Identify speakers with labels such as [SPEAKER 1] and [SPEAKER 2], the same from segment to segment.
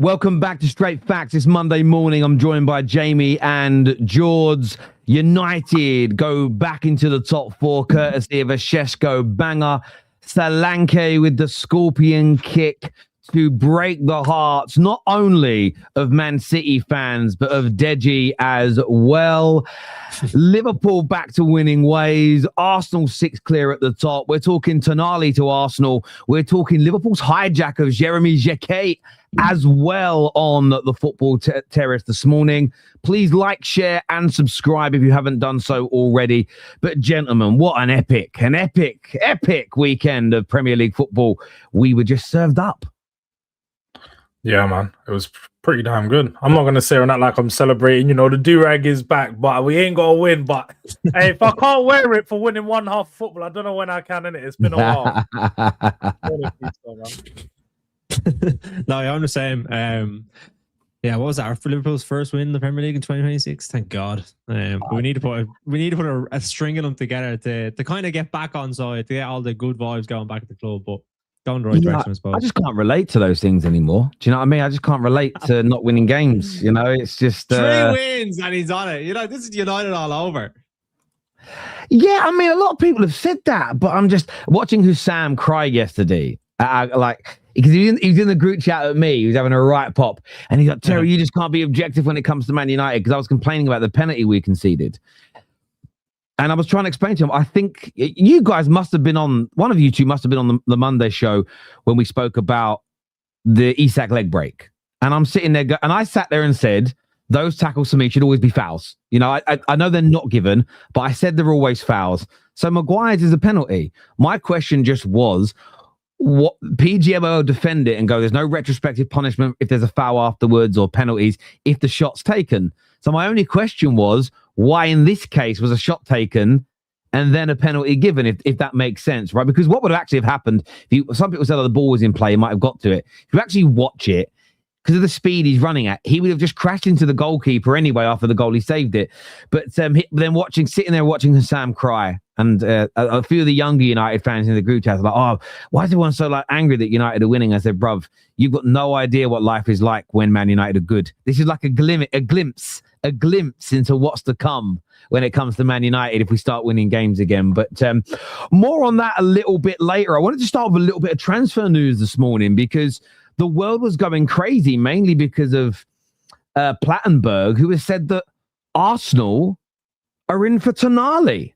[SPEAKER 1] Welcome back to Straight Facts. It's Monday morning. I'm joined by Jamie and George. United go back into the top four courtesy of a Šeško banger. Solanke with the scorpion kick to break the hearts not only of Man City fans but of Deji as well. Liverpool back to winning ways. Arsenal 6 clear at the top. We're talking Tonali to Arsenal. We're talking Liverpool's hijack of Jacquet as well on the Football Terrace this morning. Please like, share, and subscribe if you haven't done so already. But gentlemen, what an epic weekend of Premier League football we were just served up.
[SPEAKER 2] Yeah, man, it was pretty damn good. I'm not gonna say or not like I'm celebrating. You know, the do-rag is back, but we ain't gonna win. But hey, if I can't wear it for winning one half of football, I don't know when I can. Innit? It's been a while.
[SPEAKER 3] No, I'm the same. Yeah, what was that? For Liverpool's first win in the Premier League in 2026. Thank God. But we need to put a string of them together to kind of get back on side, to get all the good vibes going back at the club. But going the right direction, I suppose.
[SPEAKER 1] I just can't relate to those things anymore. Do you know what I mean? I just can't relate to not winning games. You know, it's just
[SPEAKER 3] 3 wins and he's on it. You know, this is United all over.
[SPEAKER 1] Yeah, I mean, a lot of people have said that, but I'm just watching Hussam cry yesterday. Because he was in the group chat at me. He was having a right pop. And he's like, Terry, you just can't be objective when it comes to Man United, because I was complaining about the penalty we conceded. And I was trying to explain to him, I think you guys must have been on, one of you two must have been on the Monday show when we spoke about the Isak leg break. And I'm sitting there, and I sat there and said, those tackles for me should always be fouls. You know, I know they're not given, but I said they're always fouls. So Maguire's is a penalty. My question just was, what PGMO defend it and go, there's no retrospective punishment if there's a foul afterwards or penalties if the shot's taken. So my only question was, why in this case was a shot taken and then a penalty given, if that makes sense, right? Because what would actually have happened, some people said that the ball was in play, he might have got to it. If you actually watch it, because of the speed he's running at, he would have just crashed into the goalkeeper anyway after the goal. He saved it. But then sitting there watching Hussam cry, and a few of the younger United fans in the group chat were like, oh, why is everyone so angry that United are winning? I said, bruv, you've got no idea what life is like when Man United are good. This is like a glimpse into what's to come when it comes to Man United if we start winning games again. But more on that a little bit later. I wanted to start with a little bit of transfer news this morning, because the world was going crazy, mainly because of Plattenberg, who has said that Arsenal are in for Tonali,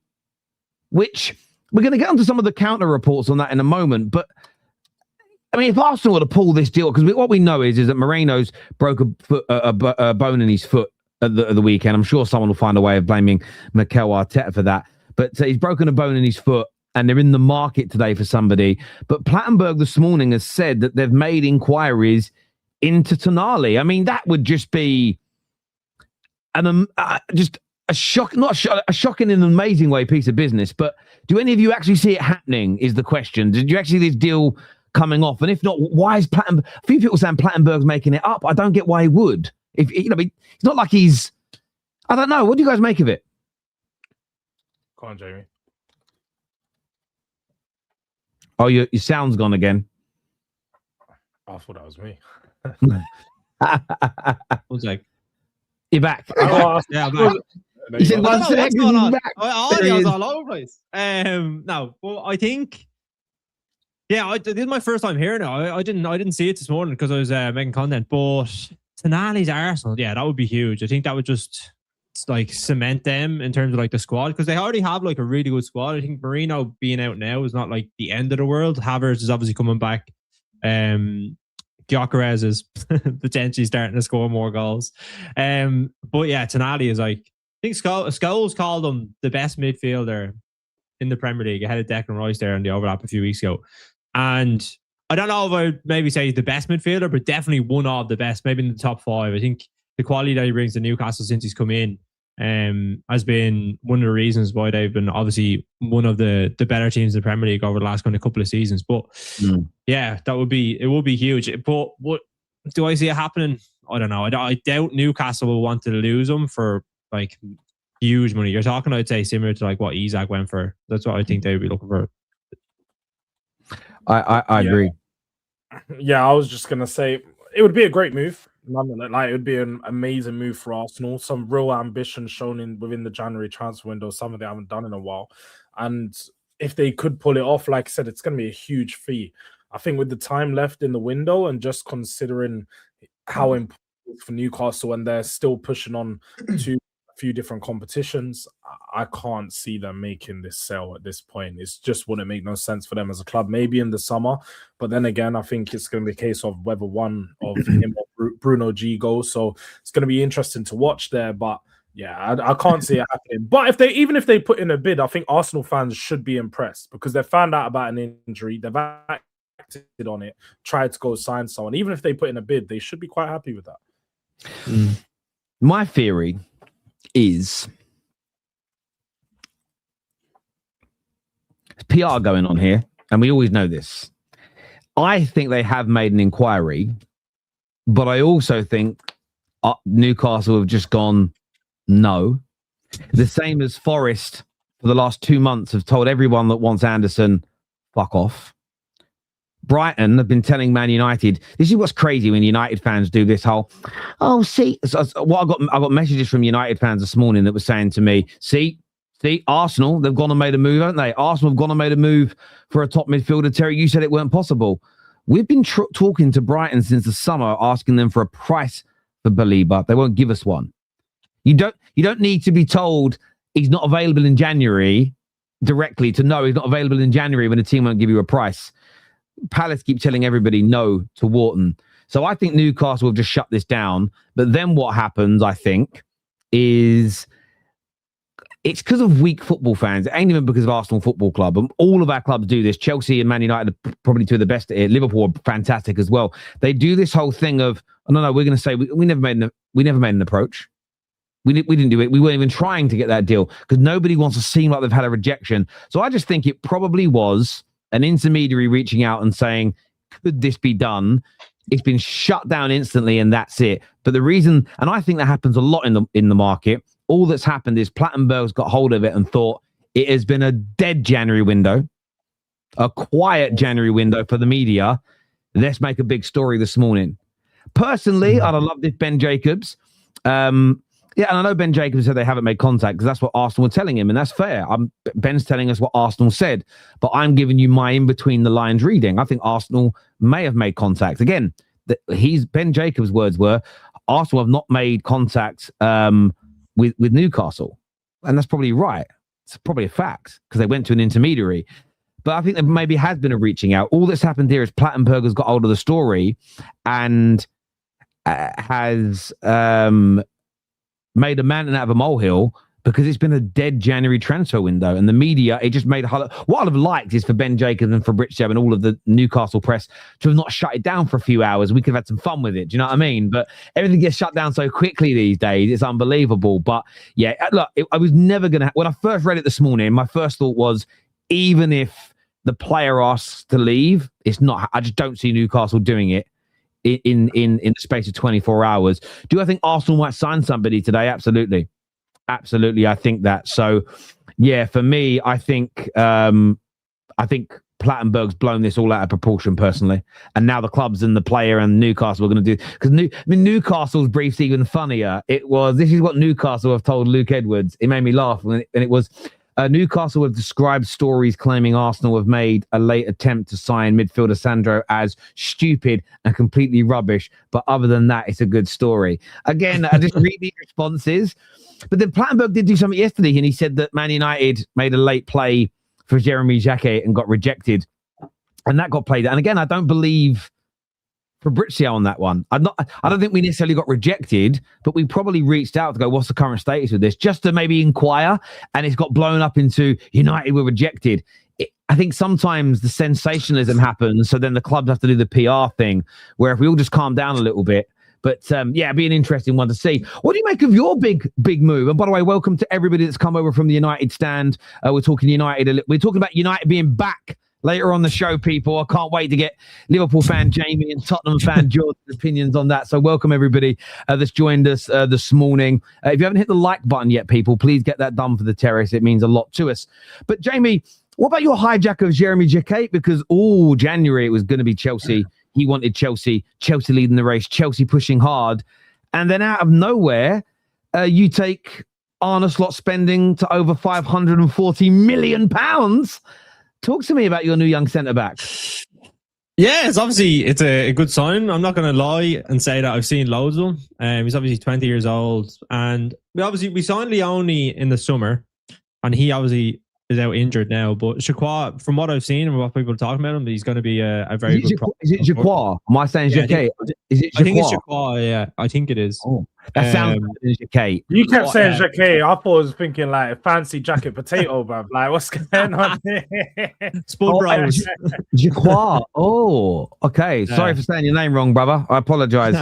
[SPEAKER 1] which we're going to get onto some of the counter reports on that in a moment. But I mean, if Arsenal were to pull this deal, because what we know is that Moreno's broke a bone in his foot at the weekend. I'm sure someone will find a way of blaming Mikel Arteta for that. But he's broken a bone in his foot, and they're in the market today for somebody. But Plattenberg this morning has said that they've made inquiries into Tonali. I mean, that would just be just a shock, a shocking in an amazing way piece of business. But do any of you actually see it happening is the question. Did you actually see this deal coming off? And if not, why is Plattenberg? A few people saying Plattenberg's making it up. I don't get why he would. If you know, it's not like he's, I don't know. What do you guys make of it?
[SPEAKER 2] Go on, Jamie.
[SPEAKER 1] Oh, your sound's gone again.
[SPEAKER 2] I thought that was me.
[SPEAKER 3] I was like,
[SPEAKER 1] you're back.
[SPEAKER 3] Yeah, I'm back.
[SPEAKER 1] You said one second, he's back.
[SPEAKER 3] I was all over the place. No, well, I think, yeah, this is my first time hearing it. I didn't see it this morning because I was making content. But Tonali's Arsenal, yeah, that would be huge. I think that would just like cement them in terms of like the squad, because they already have like a really good squad. I think Moreno being out now is not like the end of the world. Havertz is obviously coming back. Gyökeres is potentially starting to score more goals. But yeah, Tonali is like, I think Scholes called him the best midfielder in the Premier League ahead of Declan Rice there in the overlap a few weeks ago. And I don't know if I would maybe say he's the best midfielder, but definitely one of the best, maybe in the top 5. I think the quality that he brings to Newcastle since he's come in has been one of the reasons why they've been obviously one of the better teams in the Premier League over the last kind of couple of seasons. But yeah, it would be huge. But what do I see it happening? I don't know. I doubt Newcastle will want to lose him for like huge money. You're talking, I'd say, similar to like what Isak went for. That's what I think they would be looking for.
[SPEAKER 1] I agree.
[SPEAKER 2] Yeah, I was just gonna say, it would be a great move. Like, it would be an amazing move for Arsenal. Some real ambition shown within the January transfer window, something they haven't done in a while. And if they could pull it off, like I said, it's going to be a huge fee. I think with the time left in the window and just considering how important it is for Newcastle and they're still pushing on to a few different competitions, I can't see them making this sale at this point. It just wouldn't make no sense for them as a club. Maybe in the summer, but then again, I think it's going to be a case of whether one of him or Bruno G goes. So it's going to be interesting to watch there. But yeah, I can't see it happening. But even if they put in a bid, I think Arsenal fans should be impressed because they found out about an injury. They've acted on it, tried to go sign someone. Even if they put in a bid, they should be quite happy with that.
[SPEAKER 1] My theory is PR going on here, and we always know this. I think they have made an inquiry, but I also think Newcastle have just gone no. The same as Forest for the last 2 months have told everyone that wants Anderson, fuck off. Brighton have been telling Man United, this is what's crazy when United fans do this whole, see, what I got messages from United fans this morning that were saying to me, see, Arsenal, they've gone and made a move, haven't they? Arsenal have gone and made a move for a top midfielder. Terry, you said it weren't possible. We've been talking to Brighton since the summer, asking them for a price for Baliba. They won't give us one. You don't need to be told he's not available in January directly to know he's not available in January when the team won't give you a price. Palace keep telling everybody no to Wharton. So I think Newcastle have just shut this down. But then what happens, I think, is it's because of weak football fans. It ain't even because of Arsenal Football Club. And all of our clubs do this. Chelsea and Man United are probably two of the best at it. Liverpool are fantastic as well. They do this whole thing of, no, we're going to say we never made an approach. We didn't do it. We weren't even trying to get that deal because nobody wants to seem like they've had a rejection. So I just think it probably was an intermediary reaching out and saying, could this be done? It's been shut down instantly and that's it. But the reason, and I think that happens a lot in the market, all that's happened is Plattenberg's got hold of it and thought it has been a dead January window, a quiet January window for the media. Let's make a big story this morning. Personally, I'd have loved if Ben Jacobs, yeah, and I know Ben Jacobs said they haven't made contact because that's what Arsenal were telling him, and that's fair. Ben's telling us what Arsenal said, but I'm giving you my in-between-the-lines reading. I think Arsenal may have made contact. Again, Ben Jacobs' words were, Arsenal have not made contact with Newcastle, and that's probably right. It's probably a fact because they went to an intermediary. But I think there maybe has been a reaching out. All that's happened here is Plattenberg has got hold of the story and has made a mountain out of a molehill because it's been a dead January transfer window. And the media, it just made what I'd have liked is for Ben Jacobs and Fabrizio and all of the Newcastle press to have not shut it down for a few hours. We could have had some fun with it. Do you know what I mean? But everything gets shut down so quickly these days. It's unbelievable. But yeah, look, I was never going to... When I first read it this morning, my first thought was, even if the player asks to leave, it's not... I just don't see Newcastle doing it in the space of 24 hours. Do I think Arsenal might sign somebody today? Absolutely. I think that. So yeah, for me, I think Plattenberg's blown this all out of proportion personally. And now the clubs and the player and Newcastle are going to do, because Newcastle's brief's even funnier. This is what Newcastle have told Luke Edwards. It made me laugh and it was, Newcastle have described stories claiming Arsenal have made a late attempt to sign midfielder Sandro as stupid and completely rubbish. But other than that, it's a good story. Again, I just read these responses. But then Plattenberg did do something yesterday and he said that Man United made a late play for Jeremy Jacquet and got rejected. And that got played. And again, I don't believe Fabrizio on that one. I don't think we necessarily got rejected, but we probably reached out to go, what's the current status with this? Just to maybe inquire, and it's got blown up into United were rejected. I think sometimes the sensationalism happens, so then the clubs have to do the PR thing, where if we all just calm down a little bit. But yeah, it'd be an interesting one to see. What do you make of your big move? And by the way, welcome to everybody that's come over from the United stand. We're talking United. We're talking about United being back later on the show, people. I can't wait to get Liverpool fan Jamie and Tottenham fan George's opinions on that. So welcome everybody that's joined us this morning. If you haven't hit the like button yet, people, please get that done for the terrace. It means a lot to us. But Jamie, what about your hijack of Jeremy Jacquet? Because all January it was going to be Chelsea. he wanted Chelsea leading the race, Chelsea pushing hard. And then out of nowhere, you take Arne Slot spending to over £540 million. Talk to me about your new young centre-back.
[SPEAKER 3] Yeah, it's a good sign. I'm not going to lie and say that I've seen loads of him. He's obviously 20 years old, and we signed Leone in the summer, and he obviously is out injured now. But Jacquet, from what I've seen and what people are talking about him, he's going to be a very good.
[SPEAKER 1] Is it Jacquet? Am I saying Jacquet? Is it Jacquet?
[SPEAKER 3] I think it's Jacquet. Yeah, I think it is.
[SPEAKER 1] Oh, that sounds like Jacquet.
[SPEAKER 2] You kept saying Jacquet. I thought I was thinking like fancy jacket potato, bruv. Like, what's going on here?
[SPEAKER 3] Spud Bros.
[SPEAKER 1] Jacquet. Oh, okay. Sorry for saying your name wrong, brother. I apologize.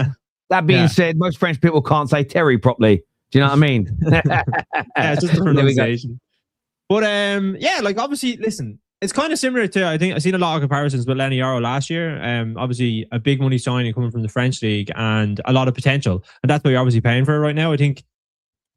[SPEAKER 1] That being said, most French people can't say Terry properly. Do you know what I mean?
[SPEAKER 3] It's just the pronunciation. But like obviously, listen, it's kind of similar to, I think I've seen a lot of comparisons with Lenny Yoro last year. Obviously a big money signing coming from the French league and a lot of potential. And that's what you're obviously paying for it right now. I think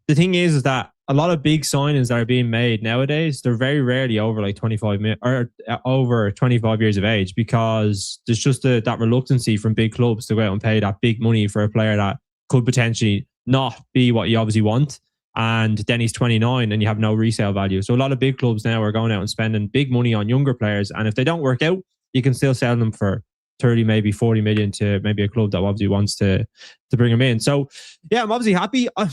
[SPEAKER 3] the thing is that a lot of big signings that are being made nowadays, they're very rarely over like 25 or over 25 years of age, because there's just that reluctancy from big clubs to go out and pay that big money for a player that could potentially not be what you obviously want. And then he's 29 and you have no resale value. So a lot of big clubs now are going out and spending big money on younger players. And if they don't work out, you can still sell them for 30, maybe 40 million to maybe a club that obviously wants to bring them in. So yeah, I'm obviously happy. I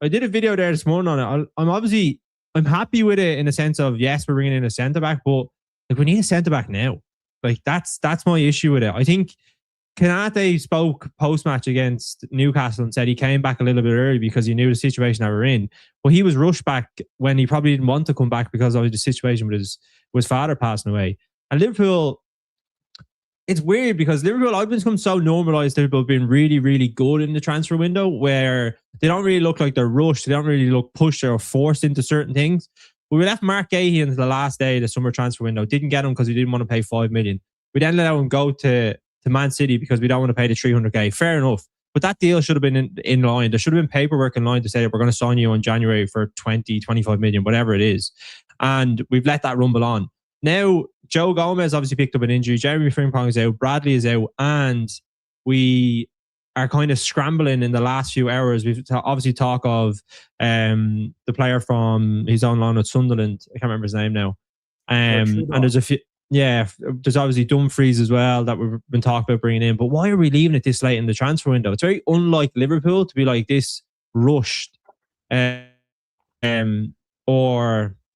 [SPEAKER 3] did a video there this morning on it. I'm happy with it in the sense of, yes, we're bringing in a centre back, but like we need a centre back now. Like that's my issue with it. I think Konate spoke post-match against Newcastle and said he came back a little bit early because he knew the situation that we're in. But he was rushed back when he probably didn't want to come back because of the situation with his father passing away. And Liverpool, it's weird because Liverpool, I've become so normalised. Liverpool being really, really good in the transfer window where they don't really look like they're rushed. They don't really look pushed or forced into certain things. But we left Mark Guehi into the last day of the summer transfer window. Didn't get him because we didn't want to pay $5 million. We then let him go to Man City because we don't want to pay the 300k. Fair enough. But that deal should have been in line. There should have been paperwork in line to say that we're going to sign you in January for 20, 25 million, whatever it is. And we've let that rumble on. Now, Joe Gomez obviously picked up an injury. Jeremy Frimpong is out. Bradley is out. And we are kind of scrambling in the last few hours. We've obviously talk of the player from his own line at Sunderland. I can't remember his name now. And there's a few... Yeah, there's obviously Dumfries as well that we've been talking about bringing in. But why are we leaving it this late in the transfer window? It's very unlike Liverpool to be like this rushed or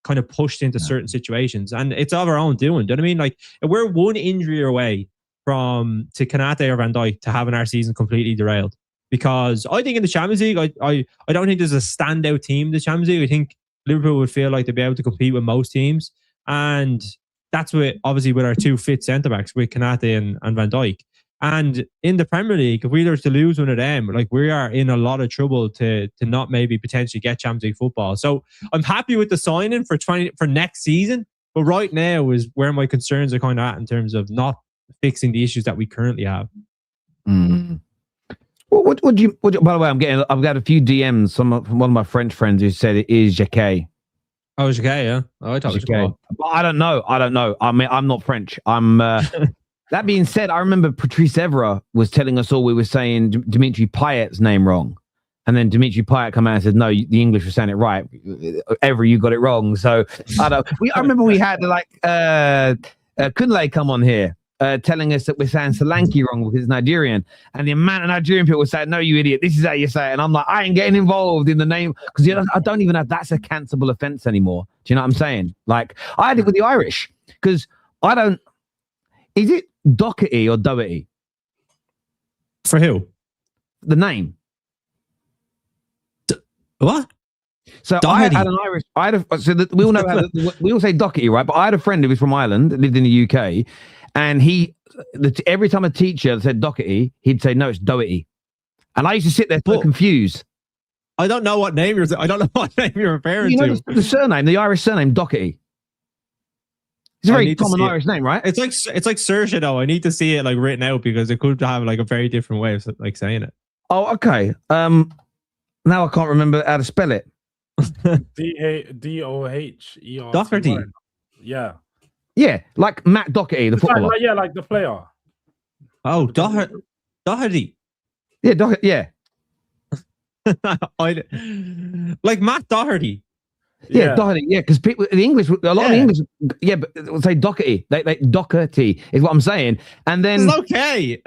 [SPEAKER 3] kind of pushed into certain situations. And it's of our own doing. Do you know what I mean? Like, if we're one injury away to Konate or Van Dijk to having our season completely derailed. Because I think in the Champions League, I don't think there's a standout team in the Champions League. I think Liverpool would feel like they'd be able to compete with most teams. And that's obviously with our two fit centre-backs, with Konate and Van Dijk. And in the Premier League, if we were to lose one of them, like we are in a lot of trouble to not maybe potentially get Champions League football. So I'm happy with the signing for next season. But right now is where my concerns are kind of at in terms of not fixing the issues that we currently have.
[SPEAKER 1] Mm. What by the way, I've got a few DMs from one of my French friends who said it is Jacquet.
[SPEAKER 3] Oh, Jacquet, yeah. Oh, I thought it was Jacquet.
[SPEAKER 1] But I don't know. I mean, I'm not French. That being said, I remember Patrice Evra was telling us all we were saying Dimitri Payet's name wrong. And then Dimitri Payet come out and said, no, the English were saying it right. Evra, you got it wrong. So I remember we had like Kunle come on here telling us that we're saying Solanke wrong because it's Nigerian. And the amount of Nigerian people were saying, no, you idiot, this is how you say it. And I'm like, I ain't getting involved in the name because I don't even know if that's a cancelable offense anymore. Do you know what I'm saying? Like, I had it with the Irish because is it Doherty or Doherty?
[SPEAKER 3] For who?
[SPEAKER 1] The name.
[SPEAKER 3] What?
[SPEAKER 1] So Doherty. I had an Irish. We all know we all say Doherty, right? But I had a friend who was from Ireland, lived in the UK, and every time a teacher said Doherty, he'd say no, it's Doherty, and I used to sit there so confused.
[SPEAKER 3] I don't know what name you're referring to.
[SPEAKER 1] The surname, the Irish surname, Doherty. It's a very common Irish name, right?
[SPEAKER 3] It's like Saoirse though. I need to see it like written out because it could have like a very different way of like saying it.
[SPEAKER 1] Oh, okay. Now I can't remember how to spell it.
[SPEAKER 2] Doherty.
[SPEAKER 3] Doherty.
[SPEAKER 2] Yeah.
[SPEAKER 1] Yeah, like Matt Doherty, the footballer.
[SPEAKER 2] Like the player.
[SPEAKER 3] Oh, Doherty.
[SPEAKER 1] Yeah, yeah.
[SPEAKER 3] Like Matt Doherty.
[SPEAKER 1] Yeah, Doherty. Yeah, because people, the English, a lot of the English, yeah, but they'll say Doherty. They Doherty is what I'm saying. And then,
[SPEAKER 3] it's okay.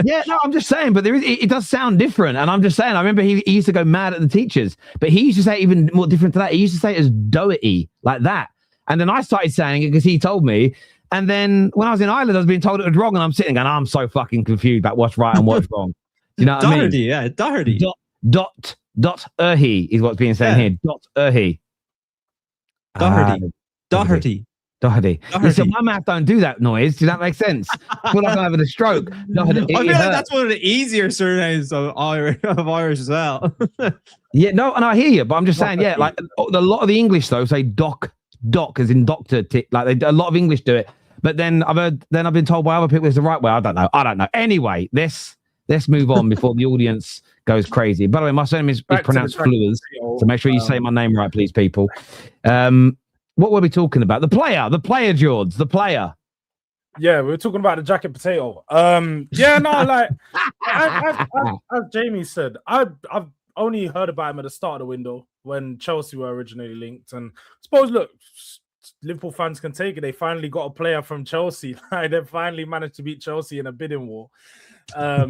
[SPEAKER 1] yeah, no, I'm just saying, but it does sound different. And I'm just saying, I remember he used to go mad at the teachers, but he used to say even more different to that. He used to say it as Doherty, like that. And then I started saying it because he told me. And then when I was in Ireland, I was being told it was wrong, and I'm sitting going, I'm so fucking confused about what's right and what's wrong. Do you know what I mean?
[SPEAKER 3] Doherty, yeah, Doherty.
[SPEAKER 1] Doherty is what's being said here. Doherty.
[SPEAKER 3] Doherty.
[SPEAKER 1] You said my mouth don't do that noise. Does that make sense? I feel like I'm having a stroke.
[SPEAKER 3] I feel like that's one of the easier surnames of Irish as well.
[SPEAKER 1] Yeah, no, and I hear you, but I'm just saying, yeah, like a lot of the English though say doc as in doctor, like a lot of English do it. But then I've been told by other people it's the right way. I don't know. Anyway, let's move on before the audience goes crazy. By the way, my surname is pronounced Fleurs, so make sure you say my name right, please, people. What were we talking about? The player, George, the player.
[SPEAKER 2] Yeah, we were talking about the jacket potato. Yeah, no, like as Jamie said, I've only heard about him at the start of the window when Chelsea were originally linked. And I suppose, look, Liverpool fans can take it. They finally got a player from Chelsea. Like, they finally managed to beat Chelsea in a bidding war. I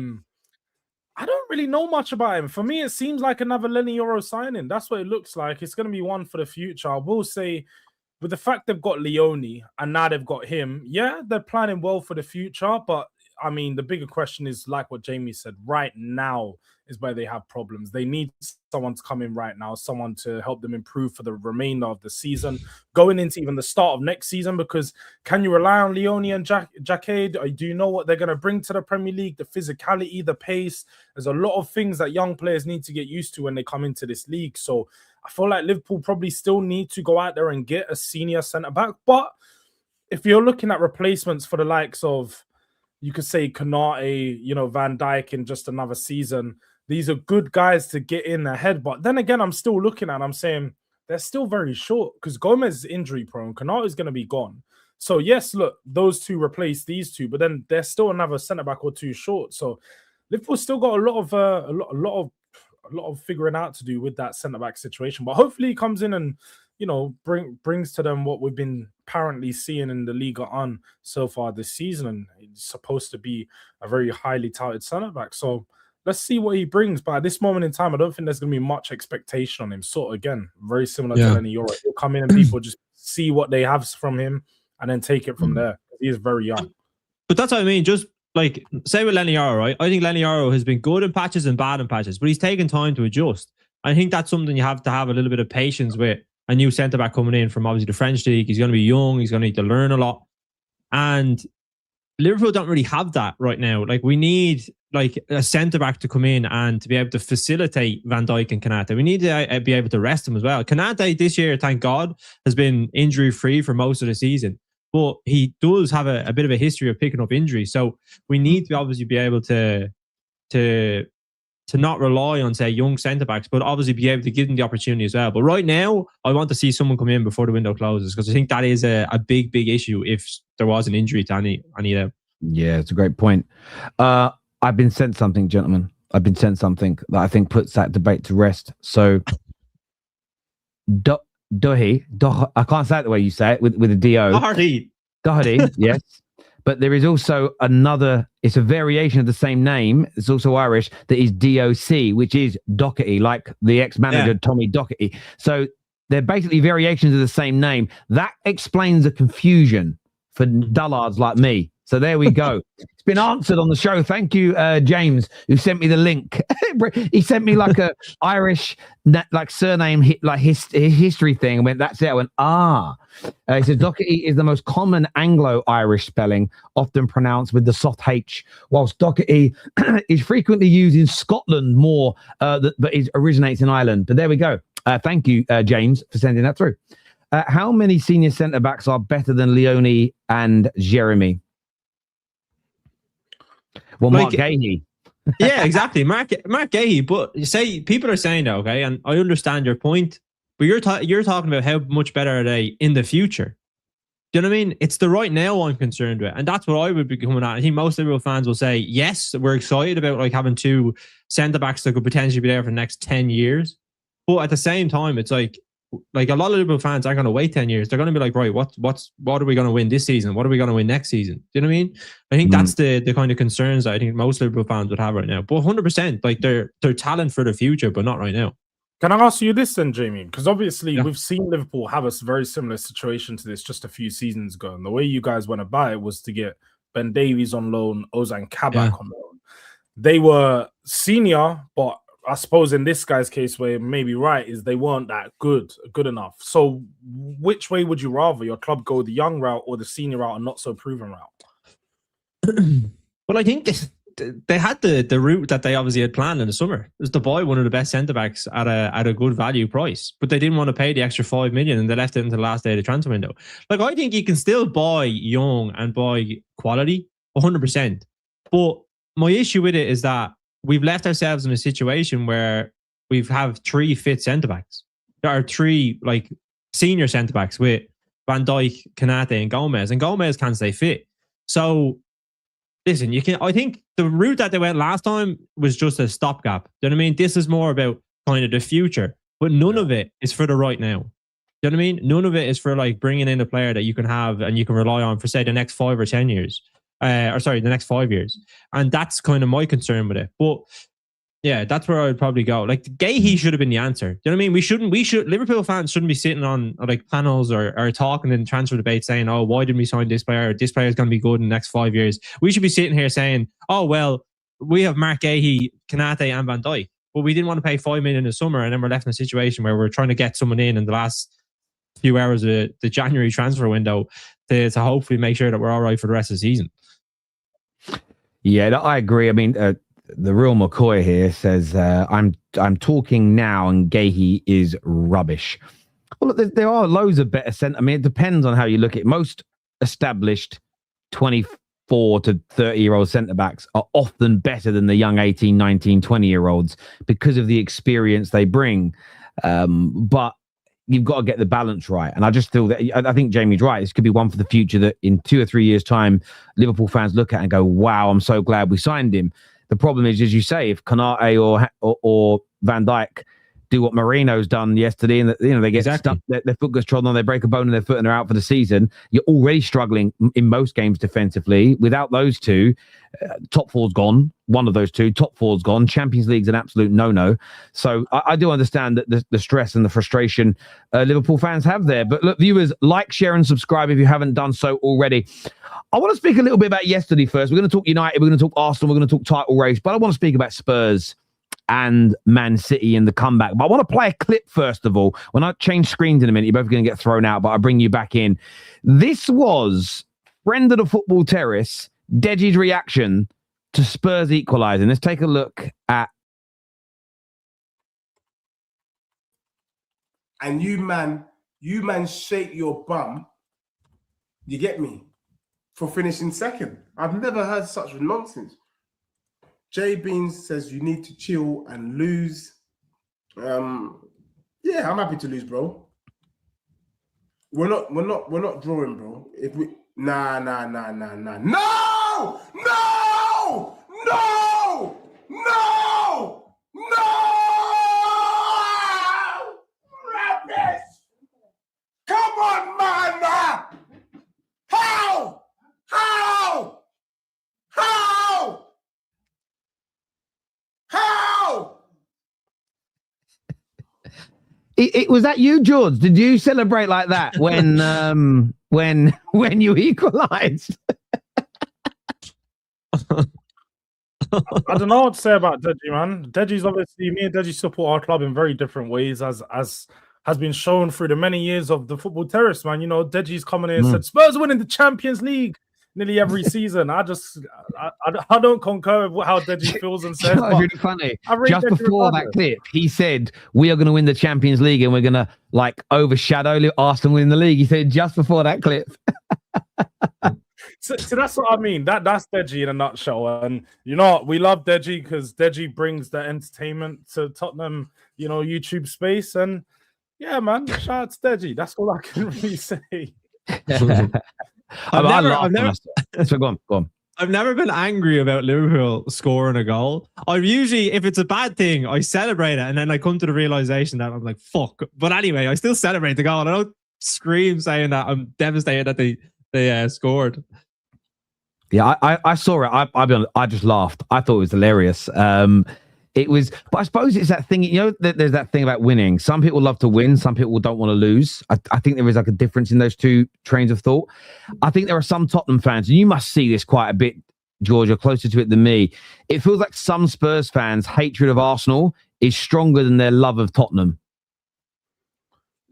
[SPEAKER 2] don't really know much about him. For me, it seems like another Lenny Euro signing. That's what it looks like. It's going to be one for the future. I will say, with the fact they've got Leone and now they've got him, yeah, they're planning well for the future. But, I mean, the bigger question is, like what Jamie said, right now is where they have problems. They need someone to come in right now, someone to help them improve for the remainder of the season, going into even the start of next season, because can you rely on Leone and Jacquet? Do you know what they're going to bring to the Premier League? The physicality, the pace. There's a lot of things that young players need to get used to when they come into this league. So I feel like Liverpool probably still need to go out there and get a senior centre-back. But if you're looking at replacements for the likes of, you could say Konate, Van Dijk in just another season, these are good guys to get in ahead. But then again, I'm still looking at, I'm saying they're still very short because Gomez is injury prone. Konate is going to be gone. So yes, look, those two replace these two, but then there's still another centre back or two short. So Liverpool still got a lot of figuring out to do with that centre back situation. But hopefully he comes in and brings to them what we've been apparently seeing in the Liga on so far this season. And he's supposed to be a very highly touted centre back. So let's see what he brings. But at this moment in time, I don't think there's going to be much expectation on him. Sort of, again, very similar to Lenny Euro. He'll come in and people just see what they have from him and then take it from there. He is very young.
[SPEAKER 3] But that's what I mean. Just like, say with Lenny Euro, right? I think Lenny Euro has been good in patches and bad in patches, but he's taken time to adjust. I think that's something you have to have a little bit of patience with. A new centre-back coming in from obviously the French league. He's going to be young. He's going to need to learn a lot. And Liverpool don't really have that right now. Like, we need like a centre-back to come in and to be able to facilitate Van Dijk and Konate. We need to be able to rest him as well. Konate this year, thank God, has been injury-free for most of the season. But he does have a bit of a history of picking up injuries. So we need to obviously be able to not rely on, say, young centre-backs, but obviously be able to give them the opportunity as well. But right now, I want to see someone come in before the window closes, because I think that is a big, big issue if there was an injury to any of them. Yeah, it's a great point. I've been sent something, gentlemen. I've been sent something that I think puts that debate to rest. So, Doherty, I can't say it the way you say it, with a D-O. Doherty, yes. But there is also another, it's a variation of the same name. It's also Irish, that is DOC, which is Doherty, like the ex-manager Tommy Doherty. So they're basically variations of the same name. That explains the confusion for dullards like me. So there we go. It's been answered on the show. Thank you, James, who sent me the link. He sent me like a Irish like surname history thing. I went, that's it. I went, He says Doherty is the most common Anglo-Irish spelling, often pronounced with the soft H, whilst Doherty is frequently used in Scotland more, but it originates in Ireland. But there we go. Thank you, James, for sending that through. How many senior centre-backs are better than Leone and Jeremy? Well, Mark Guehi. Yeah, exactly. Mark Guehi. But you say people are saying that, okay, and I understand your point, but you're talking about how much better are they in the future. Do you know what I mean? It's the right now I'm concerned with. And that's what I would be coming at. I think most Liverpool fans will say, yes, we're excited about like having two centre-backs that could potentially be there for the next 10 years. But at the same time, it's like a lot of Liverpool fans aren't going to wait 10 years. They're going to be like, right, what are we going to win this season? What are we going to win next season? Do you know what I mean? I think that's the kind of concerns that I think most Liverpool fans would have right now. But 100%, like they're talent for the future, but not right now.
[SPEAKER 2] Can I ask you this then, Jamie? Because obviously we've seen Liverpool have a very similar situation to this just a few seasons ago. And the way you guys went about it was to get Ben Davies on loan, Ozan Kabak on loan. They were senior, but I suppose in this guy's case, where maybe right, is they weren't that good enough. So which way would you rather your club go, the young route or the senior route and not so proven route?
[SPEAKER 3] Well, I think they had the route that they obviously had planned in the summer. It was to buy one of the best centre backs at a good value price, but they didn't want to pay the extra $5 million, and they left it until the last day of the transfer window. Like, I think you can still buy young and buy quality 100%. But my issue with it is that we've left ourselves in a situation where we've have three fit centre backs. There are three like senior centre backs with Van Dijk, Konate, and Gomez can't stay fit. So listen, I think the route that they went last time was just a stopgap. Do you know what I mean? This is more about kind of the future, but none of it is for the right now. Do you know what I mean? None of it is for like bringing in a player that you can have and you can rely on for say the next 5 or 10 years. The next 5 years. And that's kind of my concern with it. But yeah, that's where I would probably go. Like, Guehi should have been the answer. Do you know what I mean? Liverpool fans shouldn't be sitting on like panels or talking in transfer debate saying, oh, why didn't we sign this player? This player is going to be good in the next 5 years. We should be sitting here saying, oh, well, we have Mark Guehi, Konate, and Van Dijk, but we didn't want to pay $5 million in the summer. And then we're left in a situation where we're trying to get someone in the last few hours of the January transfer window to hopefully make sure that we're all right for the rest of the season.
[SPEAKER 1] Yeah, I agree. I mean, the real McCoy here says, I'm talking now and Guehi is rubbish. Well, look, there are loads of better centre. I mean, it depends on how you look at it. Most established 24 to 30-year-old centre-backs are often better than the young 18, 19, 20-year-olds because of the experience they bring. But you've got to get the balance right. And I just feel that, I think Jamie's right. This could be one for the future that in 2 or 3 years' time, Liverpool fans look at and go, wow, I'm so glad we signed him. The problem is, as you say, if Konate or Van Dijk do what Marino's done yesterday, and they get stuck, their foot gets trodden on, they break a bone in their foot, and they're out for the season. You're already struggling in most games defensively. Without those two, top four's gone. One of those two, top four's gone. Champions League's an absolute no-no. So I do understand that the stress and the frustration Liverpool fans have there. But look, viewers, like, share, and subscribe if you haven't done so already. I want to speak a little bit about yesterday first. We're going to talk United, we're going to talk Arsenal, we're going to talk title race, but I want to speak about Spurs and Man City and the comeback. But I want to play a clip first of all. When I change screens in a minute, you're both going to get thrown out, but I'll bring you back in. This was friend of the Football Terrace, Deji's reaction to Spurs equalising. Let's take a look at.
[SPEAKER 4] And you man shake your bum. You get me? For finishing second. I've never heard such nonsense. Jay Beans says you need to chill and lose. Yeah, I'm happy to lose, bro. We're not drawing, bro. If we nah. No! Rubbish! Come on, man! How?
[SPEAKER 1] It was that you, George? Did you celebrate like that when you equalised?
[SPEAKER 2] I don't know what to say about Deji, man. Deji's obviously, me and Deji support our club in very different ways, as has been shown through the many years of the Football Terrace, man. You know, Deji's coming in and said Spurs winning the Champions League nearly every season. I don't concur with how Deji feels and says.
[SPEAKER 1] That was really funny. Just before that clip, he said we are going to win the Champions League and we're going to like overshadow Arsenal winning the league. He said just before that clip.
[SPEAKER 2] So that's what I mean. That's Deji in a nutshell. And you know, we love Deji because Deji brings the entertainment to Tottenham, YouTube space. And yeah, man, shout out to Deji. That's all I can really say.
[SPEAKER 1] I laughed when I saw it. So go on.
[SPEAKER 3] I've never been angry about Liverpool scoring a goal. I'm usually, if it's a bad thing, I celebrate it, and then I come to the realization that I'm like, fuck. But anyway, I still celebrate the goal. I don't scream saying that I'm devastated that they scored.
[SPEAKER 1] Yeah, I saw it. I'll be honest, I just laughed. I thought it was hilarious. It was, but I suppose it's that thing, you know, there's that thing about winning. Some people love to win, some people don't want to lose. I think there is like a difference in those two trains of thought. I think there are some Tottenham fans, and you must see this quite a bit, George, you're closer to it than me. It feels like some Spurs fans' hatred of Arsenal is stronger than their love of Tottenham.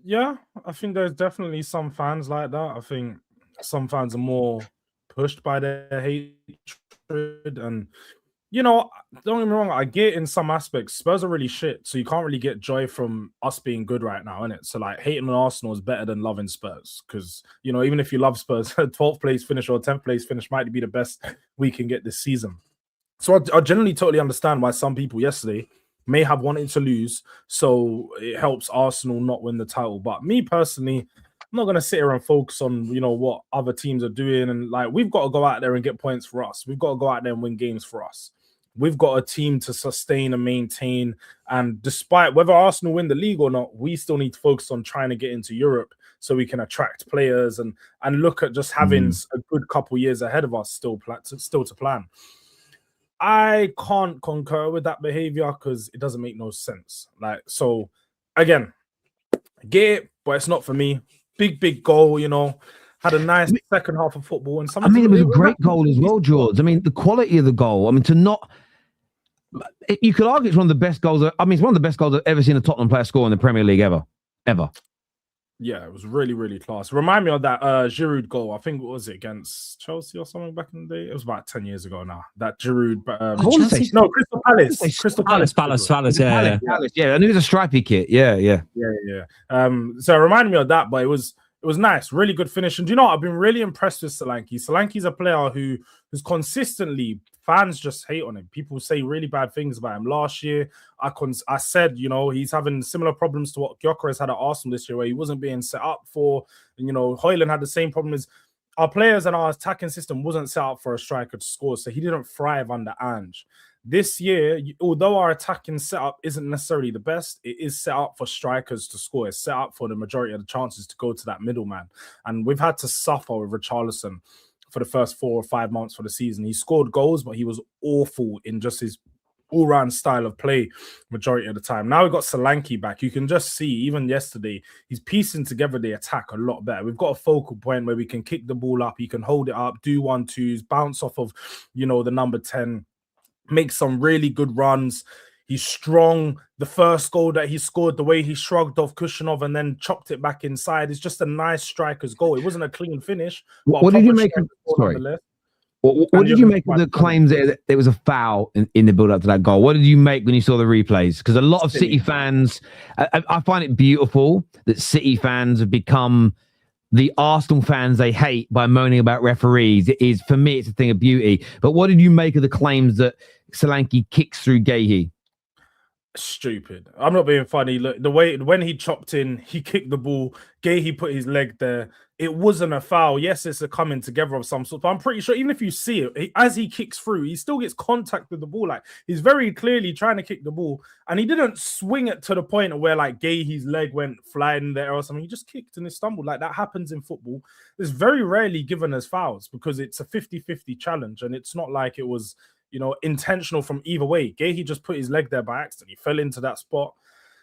[SPEAKER 2] Yeah, I think there's definitely some fans like that. I think some fans are more pushed by their hatred, and you know, don't get me wrong, I get in some aspects Spurs are really shit, so you can't really get joy from us being good right now, innit? So like hating on Arsenal is better than loving Spurs, because you know, even if you love Spurs, 12th place finish or 10th place finish might be the best we can get this season. So I generally totally understand why some people yesterday may have wanted to lose, so it helps Arsenal not win the title. But me personally, I'm not going to sit here and focus on, you know, what other teams are doing. And like, we've got to go out there and get points for us. We've got to go out there and win games for us. We've got a team to sustain and maintain. And despite whether Arsenal win the league or not, we still need to focus on trying to get into Europe so we can attract players and look at just having a good couple years ahead of us still to plan. I can't concur with that behavior because it doesn't make no sense. Like, so again, I get it, but it's not for me. Big goal, you know. Had a nice second half of football, and
[SPEAKER 1] I mean, it was a great goal as well, George. I mean, the quality of the goal. I mean, to not, you could argue it's one of the best goals. I mean, it's one of the best goals I've ever seen a Tottenham player score in the Premier League ever.
[SPEAKER 2] Yeah, it was really class. Remind me of that Giroud goal. I think, what was it, against Chelsea or something back in the day? It was about 10 years ago now. That Giroud. Crystal Palace. Crystal Palace.
[SPEAKER 1] Yeah, and it was a stripy kit. Yeah.
[SPEAKER 2] So it reminded me of that, but it was nice, really good finish. And do you know what? I've been really impressed with Solanke. Solanke's a player who's consistently, fans just hate on him. People say really bad things about him. Last year, I said, you know, he's having similar problems to what Gyökeres has had at Arsenal this year, where he wasn't being set up for. And, you know, Højlund had the same problem as our players, and our attacking system wasn't set up for a striker to score, so he didn't thrive under Ange. This year, although our attacking setup isn't necessarily the best, it is set up for strikers to score. It's set up for the majority of the chances to go to that middleman. And we've had to suffer with Richarlison for the first 4 or 5 months for the season. He scored goals, but he was awful in just his all-round style of play majority of the time. Now we've got Solanke back. You can just see, even yesterday, he's piecing together the attack a lot better. We've got a focal point where we can kick the ball up, he can hold it up, do 1-2s, bounce off of, you know, the number 10, make some really good runs. He's strong. The first goal that he scored, the way he shrugged off Kushinov and then chopped it back inside, is just a nice striker's goal. It wasn't a clean finish.
[SPEAKER 1] What did you make of, what did you make of the claims that there was a foul in the build-up to that goal? What did you make when you saw the replays? Because a lot of City fans, I find it beautiful that City fans have become the Arsenal fans they hate by moaning about referees. It is, for me, it's a thing of beauty. But what did you make of the claims that Solanke kicks through Guehi?
[SPEAKER 2] Stupid. I'm not being funny. Look, the way when he chopped in, he kicked the ball. Guehi put his leg there. It wasn't a foul. Yes, it's a coming together of some sort. But I'm pretty sure even if you see it, as he kicks through, he still gets contact with the ball. Like, he's very clearly trying to kick the ball, and he didn't swing it to the point where like Guehi's leg went flying there or something. He just kicked and he stumbled. Like, that happens in football. It's very rarely given as fouls because it's a 50-50 challenge, and it's not like it was, you know, intentional from either way. Guehi just put his leg there by accident. He fell into that spot.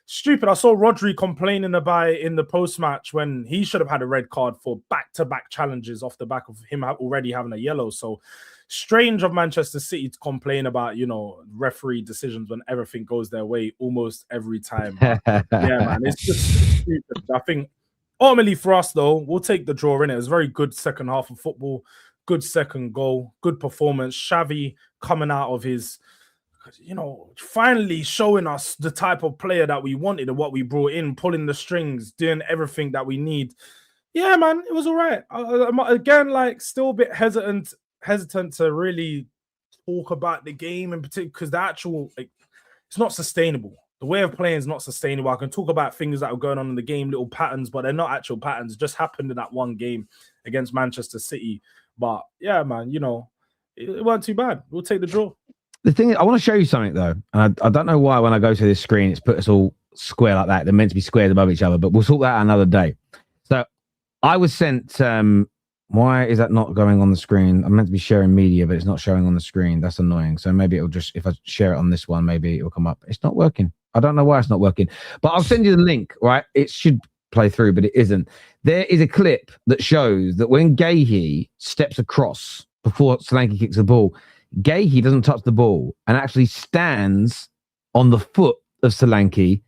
[SPEAKER 2] Stupid. I saw Rodri complaining about it in the post-match when he should have had a red card for back-to-back challenges off the back of him already having a yellow. So strange of Manchester City to complain about, you know, referee decisions when everything goes their way almost every time. But, yeah, man, it's just stupid. I think ultimately for us, though, we'll take the draw in it. It was a very good second half of football. Good second goal, good performance. Xavi coming out of his, you know, finally showing us the type of player that we wanted and what we brought in, pulling the strings, doing everything that we need. Yeah, man, it was all right. Again, like, still a bit hesitant to really talk about the game in particular because the actual, like, it's not sustainable. the way of playing is not sustainable. I can talk about things that are going on in the game, little patterns, but they're not actual patterns. It just happened in that one game against Manchester City. But yeah, man, you know, it wasn't too bad. We'll take the draw.
[SPEAKER 1] The thing is, I want to show you something though. And I don't know why when I go to this screen, it's put us all square like that. They're meant to be squared above each other, but we'll sort that out another day. So I was sent, why is that not going on the screen? I'm meant to be sharing media, but it's not showing on the screen. That's annoying. So maybe it'll just, if I share it on this one, maybe it'll come up. It's not working. I don't know why it's not working, but I'll send you the link, right? It should play through, but it isn't. There is a clip that shows that when Guehi steps across before Solanke kicks the ball, Guehi doesn't touch the ball and actually stands on the foot of Solanke.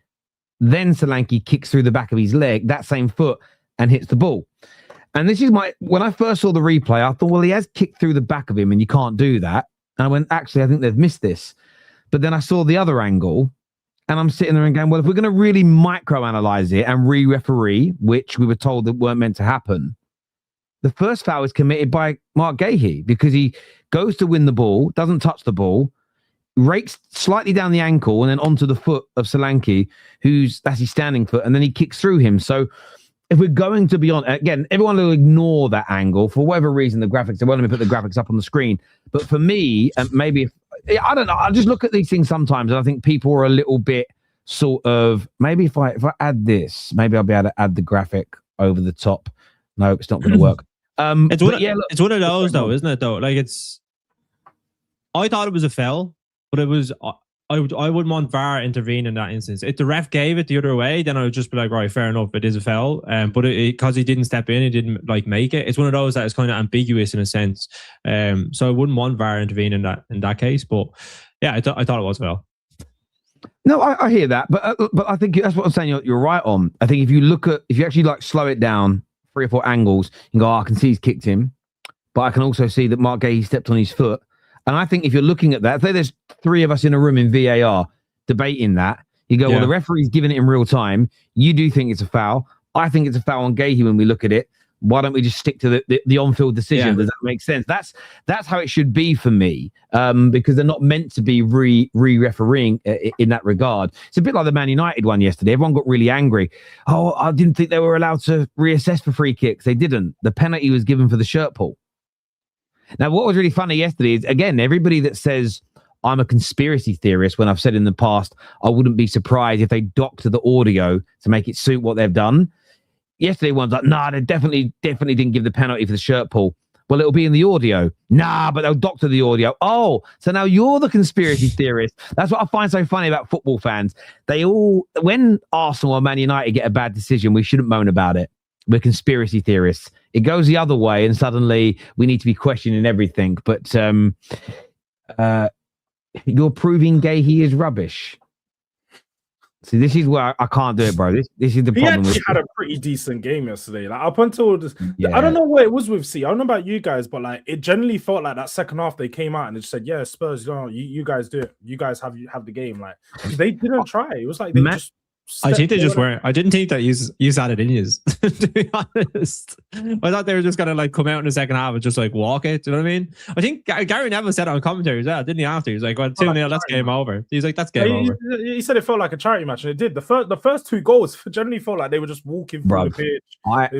[SPEAKER 1] Then Solanke kicks through the back of his leg, that same foot, and hits the ball. And this is when I first saw the replay, I thought, well, he has kicked through the back of him and you can't do that. And I went, actually, I think they've missed this. But then I saw the other angle and I'm sitting there and going, well, if we're going to really microanalyze it and re-referee, which we were told that weren't meant to happen, the first foul is committed by Mark Guehi because he goes to win the ball, doesn't touch the ball, rakes slightly down the ankle and then onto the foot of Solanke, that's his standing foot, and then he kicks through him. So if we're going to be on, again, everyone will ignore that angle for whatever reason. The graphics, they won't let me put the graphics up on the screen. But for me, and maybe, I don't know, I just look at these things sometimes and I think people are a little bit sort of, maybe if I add this, maybe I'll be able to add the graphic over the top. No, it's not going to work.
[SPEAKER 3] It's one of those though, isn't it though? Like I thought it was a foul, but it was, I wouldn't want VAR intervene in that instance. If the ref gave it the other way, then I would just be like, right, fair enough, it is a foul. But because he didn't step in, he didn't like make it. It's one of those that is kind of ambiguous in a sense. So I wouldn't want VAR intervene in that case. But yeah, I thought it was a foul.
[SPEAKER 1] No, I hear that, but I think that's what I'm saying. You're right on. I think if you actually like slow it down 3 or 4 angles, you can go, I can see he's kicked him, but I can also see that Mark Guehi stepped on his foot. And I think if you're looking at that, say there's 3 of us in a room in VAR debating that, you go, well, the referee's giving it in real time. You do think it's a foul. I think it's a foul on Guehi when we look at it. Why don't we just stick to the on-field decision? Yeah. Does that make sense? That's how it should be for me, because they're not meant to be re-refereeing in that regard. It's a bit like the Man United one yesterday. Everyone got really angry. Oh, I didn't think they were allowed to reassess for free kicks. They didn't. The penalty was given for the shirt pull. Now, what was really funny yesterday is, again, everybody that says I'm a conspiracy theorist, when I've said in the past, I wouldn't be surprised if they doctor the audio to make it suit what they've done. Yesterday, one's like, nah, they definitely didn't give the penalty for the shirt pull. Well, it'll be in the audio. Nah, but they'll doctor the audio. Oh, so now you're the conspiracy theorist. That's what I find so funny about football fans. When Arsenal or Man United get a bad decision, we shouldn't moan about it. We're conspiracy theorists. It goes the other way, and suddenly we need to be questioning everything. But you're proving Guehi is rubbish. See, this is where I can't do it, bro. This is the problem.
[SPEAKER 2] He had a pretty decent game yesterday. Like up until this, I don't know what it was with C. I don't know about you guys, but like it generally felt like that second half they came out and they just said, "Yeah, Spurs, you guys do it. You guys have the game." Like they didn't try. It was like they just.
[SPEAKER 3] I think they just weren't. I didn't think that you had it in you, to be honest. I thought they were just gonna like come out in the second half and just like walk it. Do you know what I mean? I think Gary Neville said it on commentary as well, didn't he? After he was like, "Well, 2-0, that's game over." He's like, "That's game over."
[SPEAKER 2] He said it felt like a charity match, and it did. The first 2 goals generally felt like they were just walking through the pitch.
[SPEAKER 1] I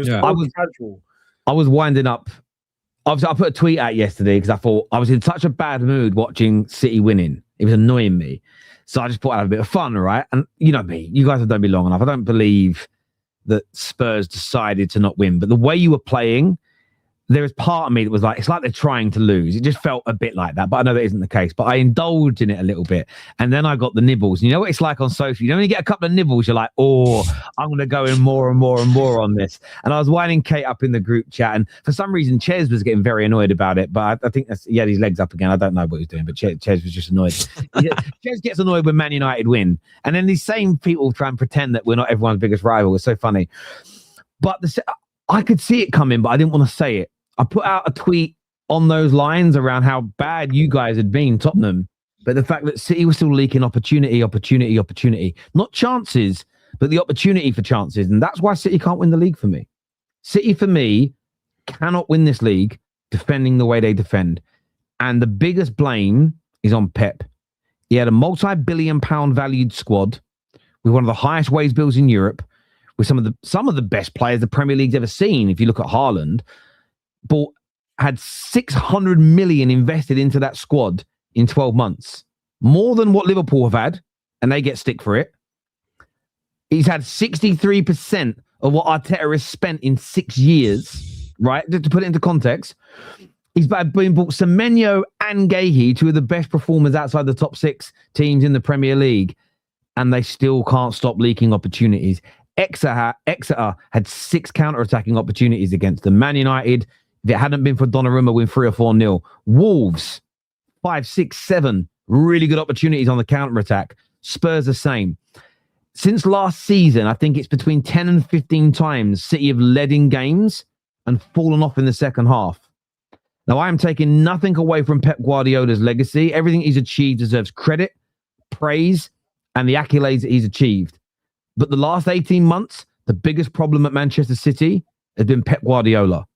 [SPEAKER 1] was winding up. Obviously, I put a tweet out yesterday because I thought I was in such a bad mood watching City winning. It was annoying me. So I just thought I'd have a bit of fun, right? And you know me, you guys have known me long enough. I don't believe that Spurs decided to not win. But the way you were playing, there was part of me that was like, it's like they're trying to lose. It just felt a bit like that. But I know that isn't the case. But I indulged in it a little bit. And then I got the nibbles. You know what it's like on social? You know, when you get a couple of nibbles, you're like, oh, I'm going to go in more and more and more on this. And I was winding Kate up in the group chat. And for some reason, Ches was getting very annoyed about it. But I think he had his legs up again. I don't know what he was doing, but Ches was just annoyed. Ches gets annoyed when Man United win. And then these same people try and pretend that we're not everyone's biggest rival. It's so funny. But I could see it coming, but I didn't want to say it. I put out a tweet on those lines around how bad you guys had been, Tottenham. But the fact that City was still leaking opportunity. Not chances, but the opportunity for chances. And that's why City can't win the league for me. City, for me, cannot win this league defending the way they defend. And the biggest blame is on Pep. He had a multi-billion-pound valued squad. with one of the highest wage bills in Europe, with some of the best players the Premier League's ever seen. If you look at Haaland, had 600 million invested into that squad in 12 months, more than what Liverpool have had, and they get stick for it. He's had 63% of what Arteta has spent in 6 years, right? To put it into context, he's been bought Semenyo and Guehi, two of the best performers outside the top 6 teams in the Premier League, and they still can't stop leaking opportunities. Exeter had 6 counter-attacking opportunities against them. Man United, if it hadn't been for Donnarumma, win 3 or 4-0. Wolves, 5, 6, 7 really good opportunities on the counter-attack. Spurs the same. Since last season, I think it's between 10 and 15 times City have led in games and fallen off in the second half. Now, I am taking nothing away from Pep Guardiola's legacy. Everything he's achieved deserves credit, praise, and the accolades that he's achieved. But the last 18 months, the biggest problem at Manchester City has been Pep Guardiola.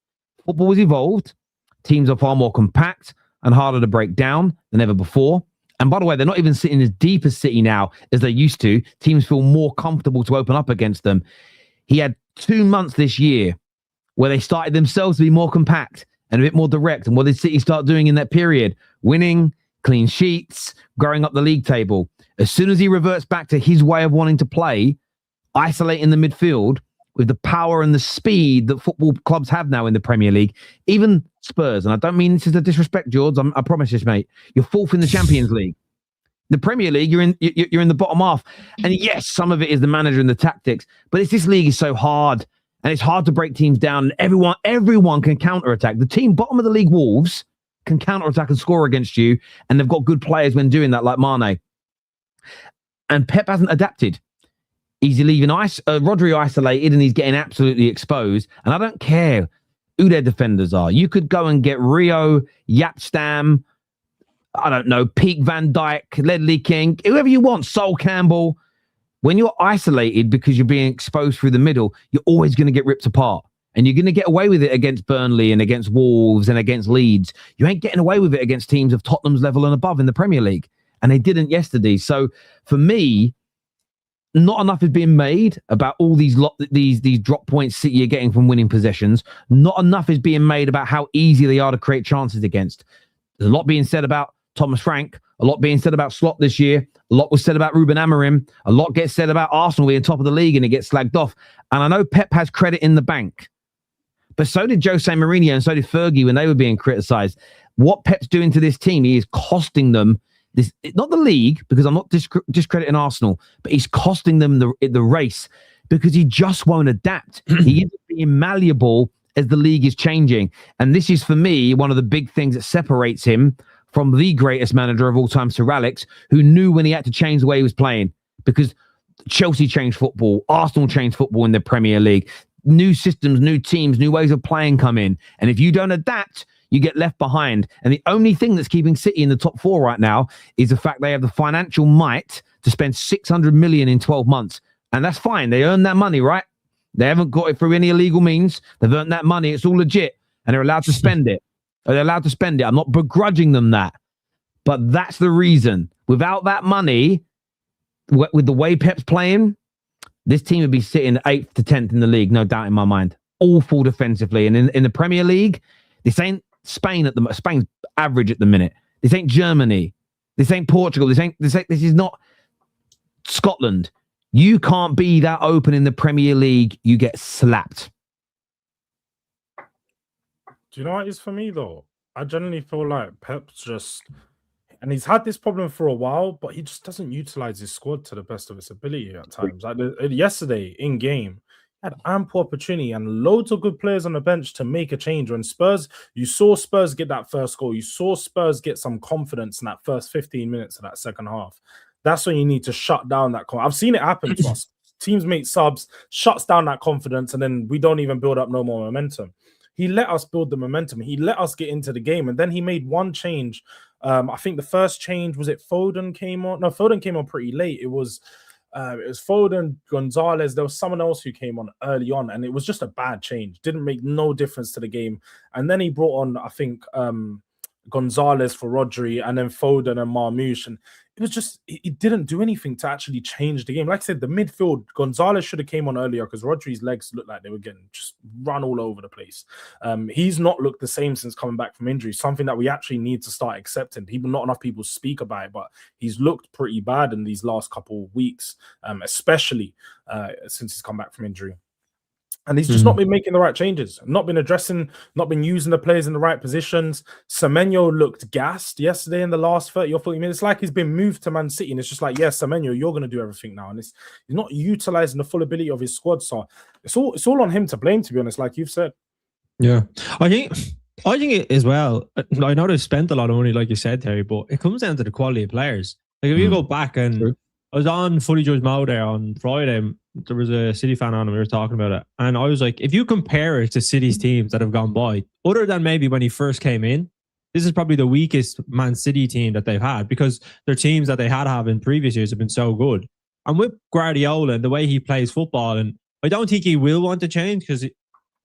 [SPEAKER 1] Football has evolved. Teams are far more compact and harder to break down than ever before. And by the way, they're not even sitting as deep as City now as they used to. Teams feel more comfortable to open up against them. He had 2 months this year where they started themselves to be more compact and a bit more direct. And what did City start doing in that period? Winning, clean sheets, growing up the league table. As soon as he reverts back to his way of wanting to play, isolating the midfield with the power and the speed that football clubs have now in the Premier League, even Spurs, and I don't mean this is a disrespect, George, I promise this, mate, you're 4th in the Champions League. The Premier League, you're in the bottom half. And yes, some of it is the manager and the tactics, but this league is so hard, and it's hard to break teams down, and everyone can counter-attack. The team bottom of the league, Wolves, can counter-attack and score against you, and they've got good players when doing that, like Mane. And Pep hasn't adapted. He's leaving Rodri isolated, and he's getting absolutely exposed. And I don't care who their defenders are. You could go and get Rio, Yapstam, I don't know, Peak Van Dijk, Ledley King, whoever you want, Sol Campbell. When you're isolated because you're being exposed through the middle, you're always going to get ripped apart. And you're going to get away with it against Burnley and against Wolves and against Leeds. You ain't getting away with it against teams of Tottenham's level and above in the Premier League. And they didn't yesterday. So for me, not enough is being made about all these drop points City are getting from winning possessions. Not enough is being made about how easy they are to create chances against. There's a lot being said about Thomas Frank, a lot being said about Slot this year, a lot was said about Ruben Amorim, a lot gets said about Arsenal being top of the league and it gets slagged off. And I know Pep has credit in the bank, but so did Jose Mourinho and so did Fergie when they were being criticised. What Pep's doing to this team, he is costing them this, not the league, because I'm not discrediting Arsenal, but he's costing them the race because he just won't adapt. He isn't being malleable as the league is changing. And this is, for me, one of the big things that separates him from the greatest manager of all time, Sir Alex, who knew when he had to change the way he was playing, because Chelsea changed football, Arsenal changed football in the Premier League, new systems, new teams, new ways of playing come in. And if you don't adapt, you get left behind. And the only thing that's keeping City in the top 4 right now is the fact they have the financial might to spend 600 million in 12 months. And that's fine. They earn that money, right? They haven't got it through any illegal means. They've earned that money. It's all legit. And they're allowed to spend it. They're allowed to spend it. I'm not begrudging them that. But that's the reason. Without that money, with the way Pep's playing, this team would be sitting 8th to 10th in the league, no doubt in my mind. Awful defensively. And in the Premier League, this ain't Spain Spain's average at the minute. This ain't Germany. This ain't Portugal. This is not Scotland. You can't be that open in the Premier League. You get slapped.
[SPEAKER 2] Do you know what it is for me though? I generally feel like Pep's just, and he's had this problem for a while, but he just doesn't utilize his squad to the best of its ability at times. Like yesterday in game, had ample opportunity and loads of good players on the bench to make a change. When Spurs, you saw Spurs get that first goal. You saw Spurs get some confidence in that first 15 minutes of that second half. That's when you need to shut down that. I've seen it happen to us. Teams make subs, shuts down that confidence, and then we don't even build up no more momentum. He let us build the momentum. He let us get into the game, and then he made one change. I think the first change, was it Foden came on? No, Foden came on pretty late. It was Foden, Gonzalez. There was someone else who came on early on, and it was just a bad change. Didn't make no difference to the game. And then he brought on, I think, Gonzalez for Rodri, and then Foden and Marmoush. And it was just he didn't do anything to actually change the game. Like I said, the midfield, Gonzalez should have came on earlier because Rodri's legs looked like they were getting just run all over the place. He's not looked the same since coming back from injury, something that we actually need to start accepting. Not enough people speak about it, but he's looked pretty bad in these last couple of weeks, especially since he's come back from injury. And he's just not been making the right changes, not been addressing, not been using the players in the right positions. Semenyo looked gassed yesterday in the last 30 or 40 minutes. It's like he's been moved to Man City. And it's just like, yes, Semenyo, you're going to do everything now. And he's not utilizing the full ability of his squad. So it's all on him to blame, to be honest, like you've said.
[SPEAKER 3] Yeah. I think it as well. I know they've spent a lot of money, like you said, Terry, but it comes down to the quality of players. Like if you go back and I was on Fully Judged Mo there on Friday. There was a City fan on and we were talking about it. And I was like, if you compare it to City's teams that have gone by, other than maybe when he first came in, this is probably the weakest Man City team that they've had because their teams that they had to have in previous years have been so good. And with Guardiola and the way he plays football, and I don't think he will want to change because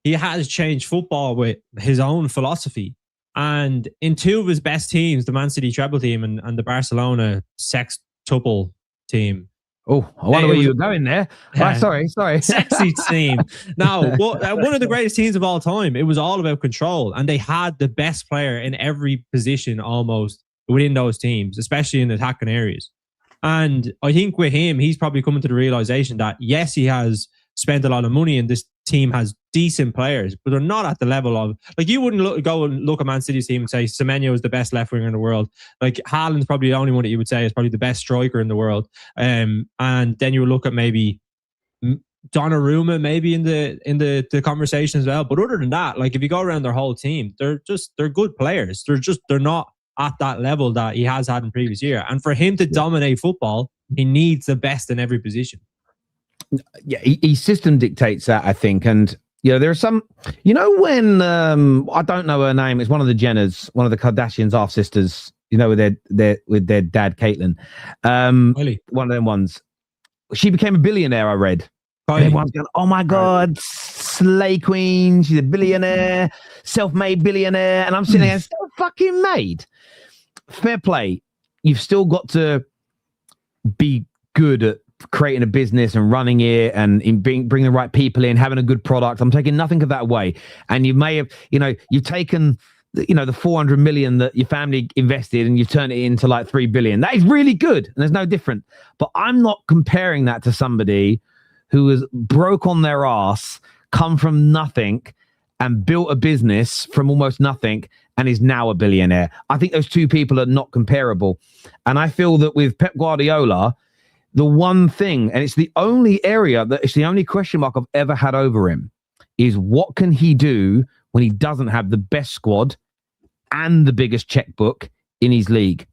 [SPEAKER 3] he has changed football with his own philosophy. And in two of his best teams, the Man City treble team and the Barcelona sextuple team,
[SPEAKER 1] Oh, I wonder where you were going there. Sorry.
[SPEAKER 3] Sexy team. Now, one of the greatest teams of all time. It was all about control, and they had the best player in every position almost within those teams, especially in attacking areas. And I think with him, he's probably coming to the realization that yes, he has spent a lot of money, and this team has decent players, but they're not at the level of, like, you wouldn't go and look at Man City's team and say Semenyo is the best left winger in the world. Like Haaland's probably the only one that you would say is probably the best striker in the world. And then you would look at maybe Donnarumma maybe in the conversation as well. But other than that, like if you go around their whole team, they're good players. They're not at that level that he has had in previous year. And for him to dominate football, he needs the best in every position.
[SPEAKER 1] Yeah, his system dictates that, I think. And there are some, when I don't know her name, it's one of the Jenners, one of the Kardashians' half sisters, with their dad Caitlyn.
[SPEAKER 3] Really?
[SPEAKER 1] One of them ones. She became a billionaire, I read. Everyone's going, oh my God, slay queen, she's a billionaire, self-made billionaire. And I'm sitting there, still fucking made. Fair play. You've still got to be good at creating a business and running it and bring the right people in, having a good product. I'm taking nothing of that away. And you may have, you've taken, the 400 million that your family invested and you've turned it into like 3 billion. That is really good. And there's no different. But I'm not comparing that to somebody who was broke on their ass, come from nothing and built a business from almost nothing and is now a billionaire. I think those two people are not comparable. And I feel that with Pep Guardiola, the one thing, and it's the only area that it's the only question mark I've ever had over him, is what can he do when he doesn't have the best squad and the biggest checkbook in his league?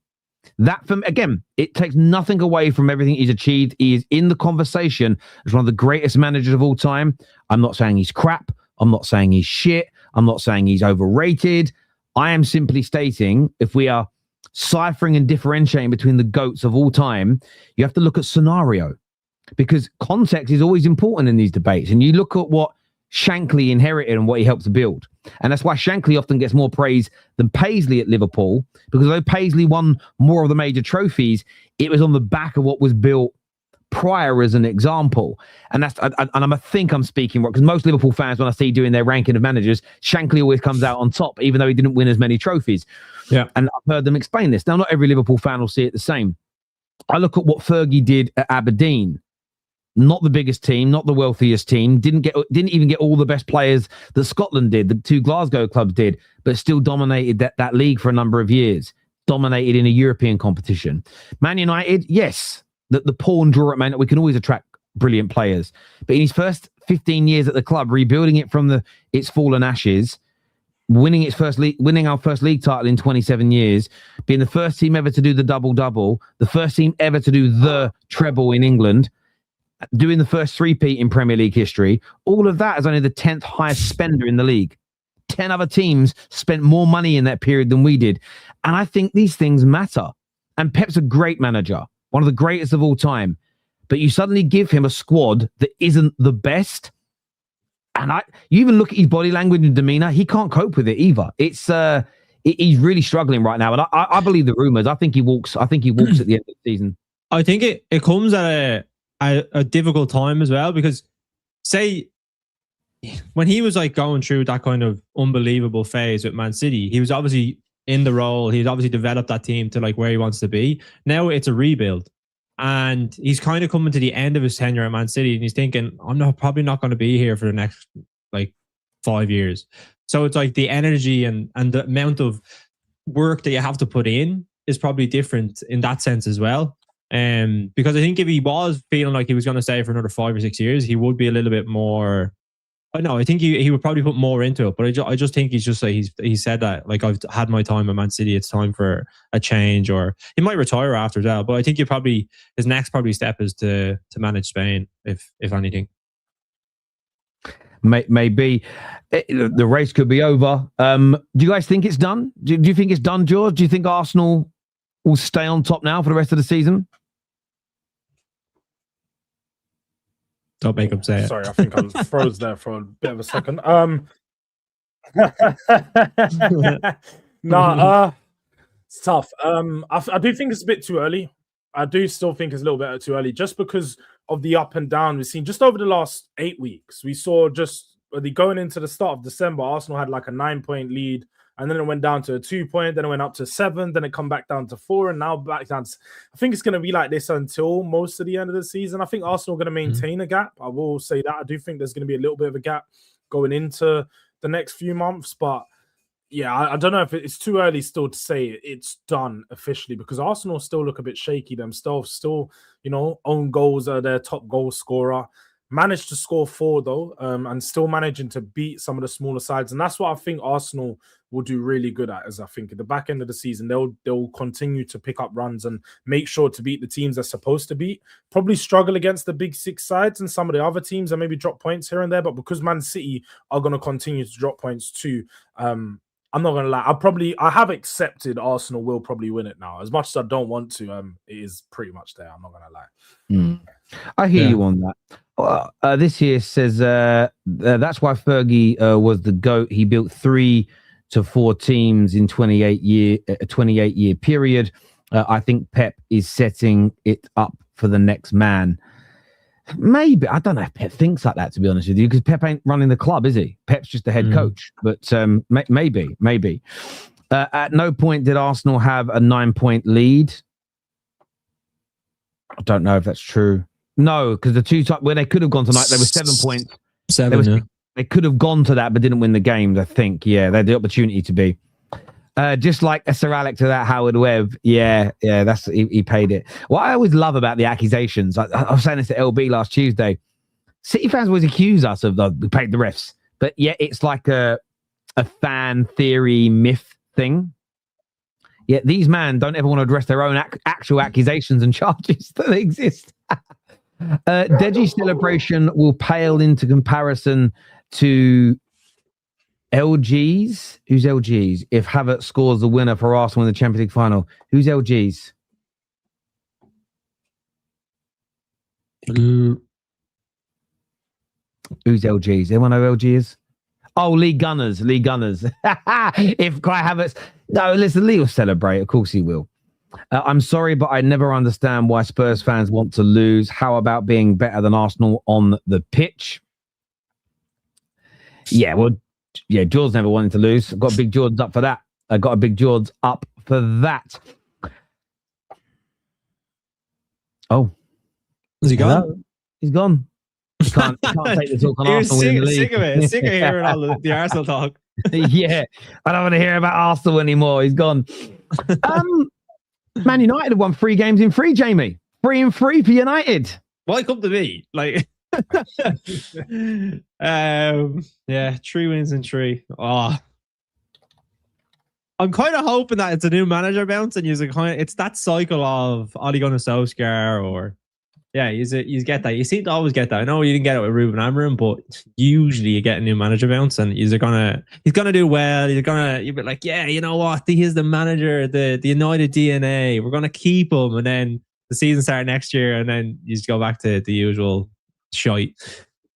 [SPEAKER 1] That, again, it takes nothing away from everything he's achieved. He is in the conversation as one of the greatest managers of all time. I'm not saying he's crap. I'm not saying he's shit. I'm not saying he's overrated. I am simply stating, if we are ciphering and differentiating between the GOATs of all time, you have to look at scenario, because context is always important in these debates. And you look at what Shankly inherited and what he helped to build. And that's why Shankly often gets more praise than Paisley at Liverpool, because although Paisley won more of the major trophies, it was on the back of what was built prior as an example. And that's, and I think I'm speaking right, because most Liverpool fans, when I see doing their ranking of managers, Shankly always comes out on top, even though he didn't win as many trophies. Yeah. And I've heard them explain this. Now, not every Liverpool fan will see it the same. I look at what Fergie did at Aberdeen. Not the biggest team, not the wealthiest team, didn't even get all the best players that Scotland did, the two Glasgow clubs did, but still dominated that league for a number of years, dominated in a European competition. Man United, yes, the pull and draw it meant that we can always attract brilliant players. But in his first 15 years at the club, rebuilding it from its fallen ashes, winning our first league title in 27 years, being the first team ever to do the double-double, the first team ever to do the treble in England, doing the first three-peat in Premier League history, all of that is only the 10th highest spender in the league. 10 other teams spent more money in that period than we did. And I think these things matter. And Pep's a great manager, one of the greatest of all time. But you suddenly give him a squad that isn't the best. And you even look at his body language and demeanor, he can't cope with it either. It's he's really struggling right now. And I believe the rumors. I think he walks. I think he walks at the end of the season.
[SPEAKER 3] I think it comes at a difficult time as well, because say when he was like going through that kind of unbelievable phase with Man City, he was obviously in the role. He's obviously developed that team to like where he wants to be. Now it's a rebuild. And he's kind of coming to the end of his tenure at Man City, and he's thinking, I'm probably not going to be here for the next like 5 years. So it's like the energy and the amount of work that you have to put in is probably different in that sense as well. Because I think if he was feeling like he was going to stay for another 5 or 6 years, he would be a little bit more. I think he would probably put more into it. But I just think he's just like he said that like, I've had my time at Man City. It's time for a change, or he might retire after that. But I think his next probably step is to manage Spain, if anything.
[SPEAKER 1] Maybe the race could be over. Do you guys think it's done? Do you think it's done, George? Do you think Arsenal will stay on top now for the rest of the season?
[SPEAKER 3] Don't make him say it.
[SPEAKER 2] Sorry, I think I froze there for a bit of a second. It's tough. I do think it's a bit too early. I do still think it's a little bit too early, just because of the up and down we've seen just over the last 8 weeks. We saw just going into the start of December, Arsenal had like a 9-point lead, and then it went down to a 2-point, then it went up to 7, then it come back down to 4, and now back down to, I think it's going to be like this until most of the end of the season. I think Arsenal are going to maintain a gap. I will say that. I do think there's going to be a little bit of a gap going into the next few months, but yeah, I don't know if it's too early still to say it's done officially, because Arsenal still look a bit shaky themselves. Still, own goals are their top goal scorer. Managed to score 4 though, and still managing to beat some of the smaller sides, and that's what I think Arsenal will do really good at. As I think at the back end of the season, they'll continue to pick up runs and make sure to beat the teams they're supposed to beat. Probably struggle against the big 6 sides and some of the other teams, and maybe drop points here and there. But because Man City are going to continue to drop points too, I'm not going to lie. I have accepted Arsenal will probably win it now. As much as I don't want to, it is pretty much there. I'm not going to lie.
[SPEAKER 1] I hear you on that. This here says that's why Fergie was the GOAT. He built 3 to 4 teams in 28 year period. I think Pep is setting it up for the next man. Maybe. I don't know if Pep thinks like that, to be honest with you, because Pep ain't running the club, is he? Pep's just the head coach. But maybe. At no point did Arsenal have a 9-point lead. I don't know if that's true. No, because the 2 times where they could have gone tonight, they were 7 points.
[SPEAKER 3] 7,
[SPEAKER 1] They could have gone to that, but didn't win the games, I think. Yeah, they had the opportunity to be. Just like a Sir Alex to that Howard Webb. Yeah, that's he paid it. What I always love about the accusations, I was saying this to LB last Tuesday, City fans always accuse us of we paid the refs, but yeah, it's like a fan theory myth thing. Yet these men don't ever want to address their own actual accusations and charges that exist. Deji's celebration will pale into comparison to LG's. Who's LG's? If Havertz scores the winner for Arsenal in the Champions League final, who's LG's? Who's LG's? Anyone know who LG is? Oh, League Gunners. If Kai Havertz, no, listen, Lee will celebrate. Of course he will. I'm sorry, but I never understand why Spurs fans want to lose. How about being better than Arsenal on the pitch? Yeah, well, yeah, George never wanted to lose. I've got a big George up for that. Oh.
[SPEAKER 3] Is he gone?
[SPEAKER 1] Hello? He's gone. He can't take the talk on Arsenal winning the league.
[SPEAKER 3] Sick of it. Sick of hearing all the Arsenal talk.
[SPEAKER 1] Yeah, I don't want to hear about Arsenal anymore. He's gone. Man United have won 3 games in 3, Jamie. 3 and 3 for United.
[SPEAKER 3] Why come to me? Like, yeah, 3 wins in 3. Oh. I'm kind of hoping that it's a new manager bounce, and it's that cycle of Ole Gunnar Solskjaer, or you get that. You seem to always get that. I know you didn't get it with Ruben Amorim, but usually you get a new manager bounce, and he's gonna do well. You'll be like, yeah, you know what? He is the manager, the United DNA. We're gonna keep him, and then the season start next year, and then you just go back to the usual shite.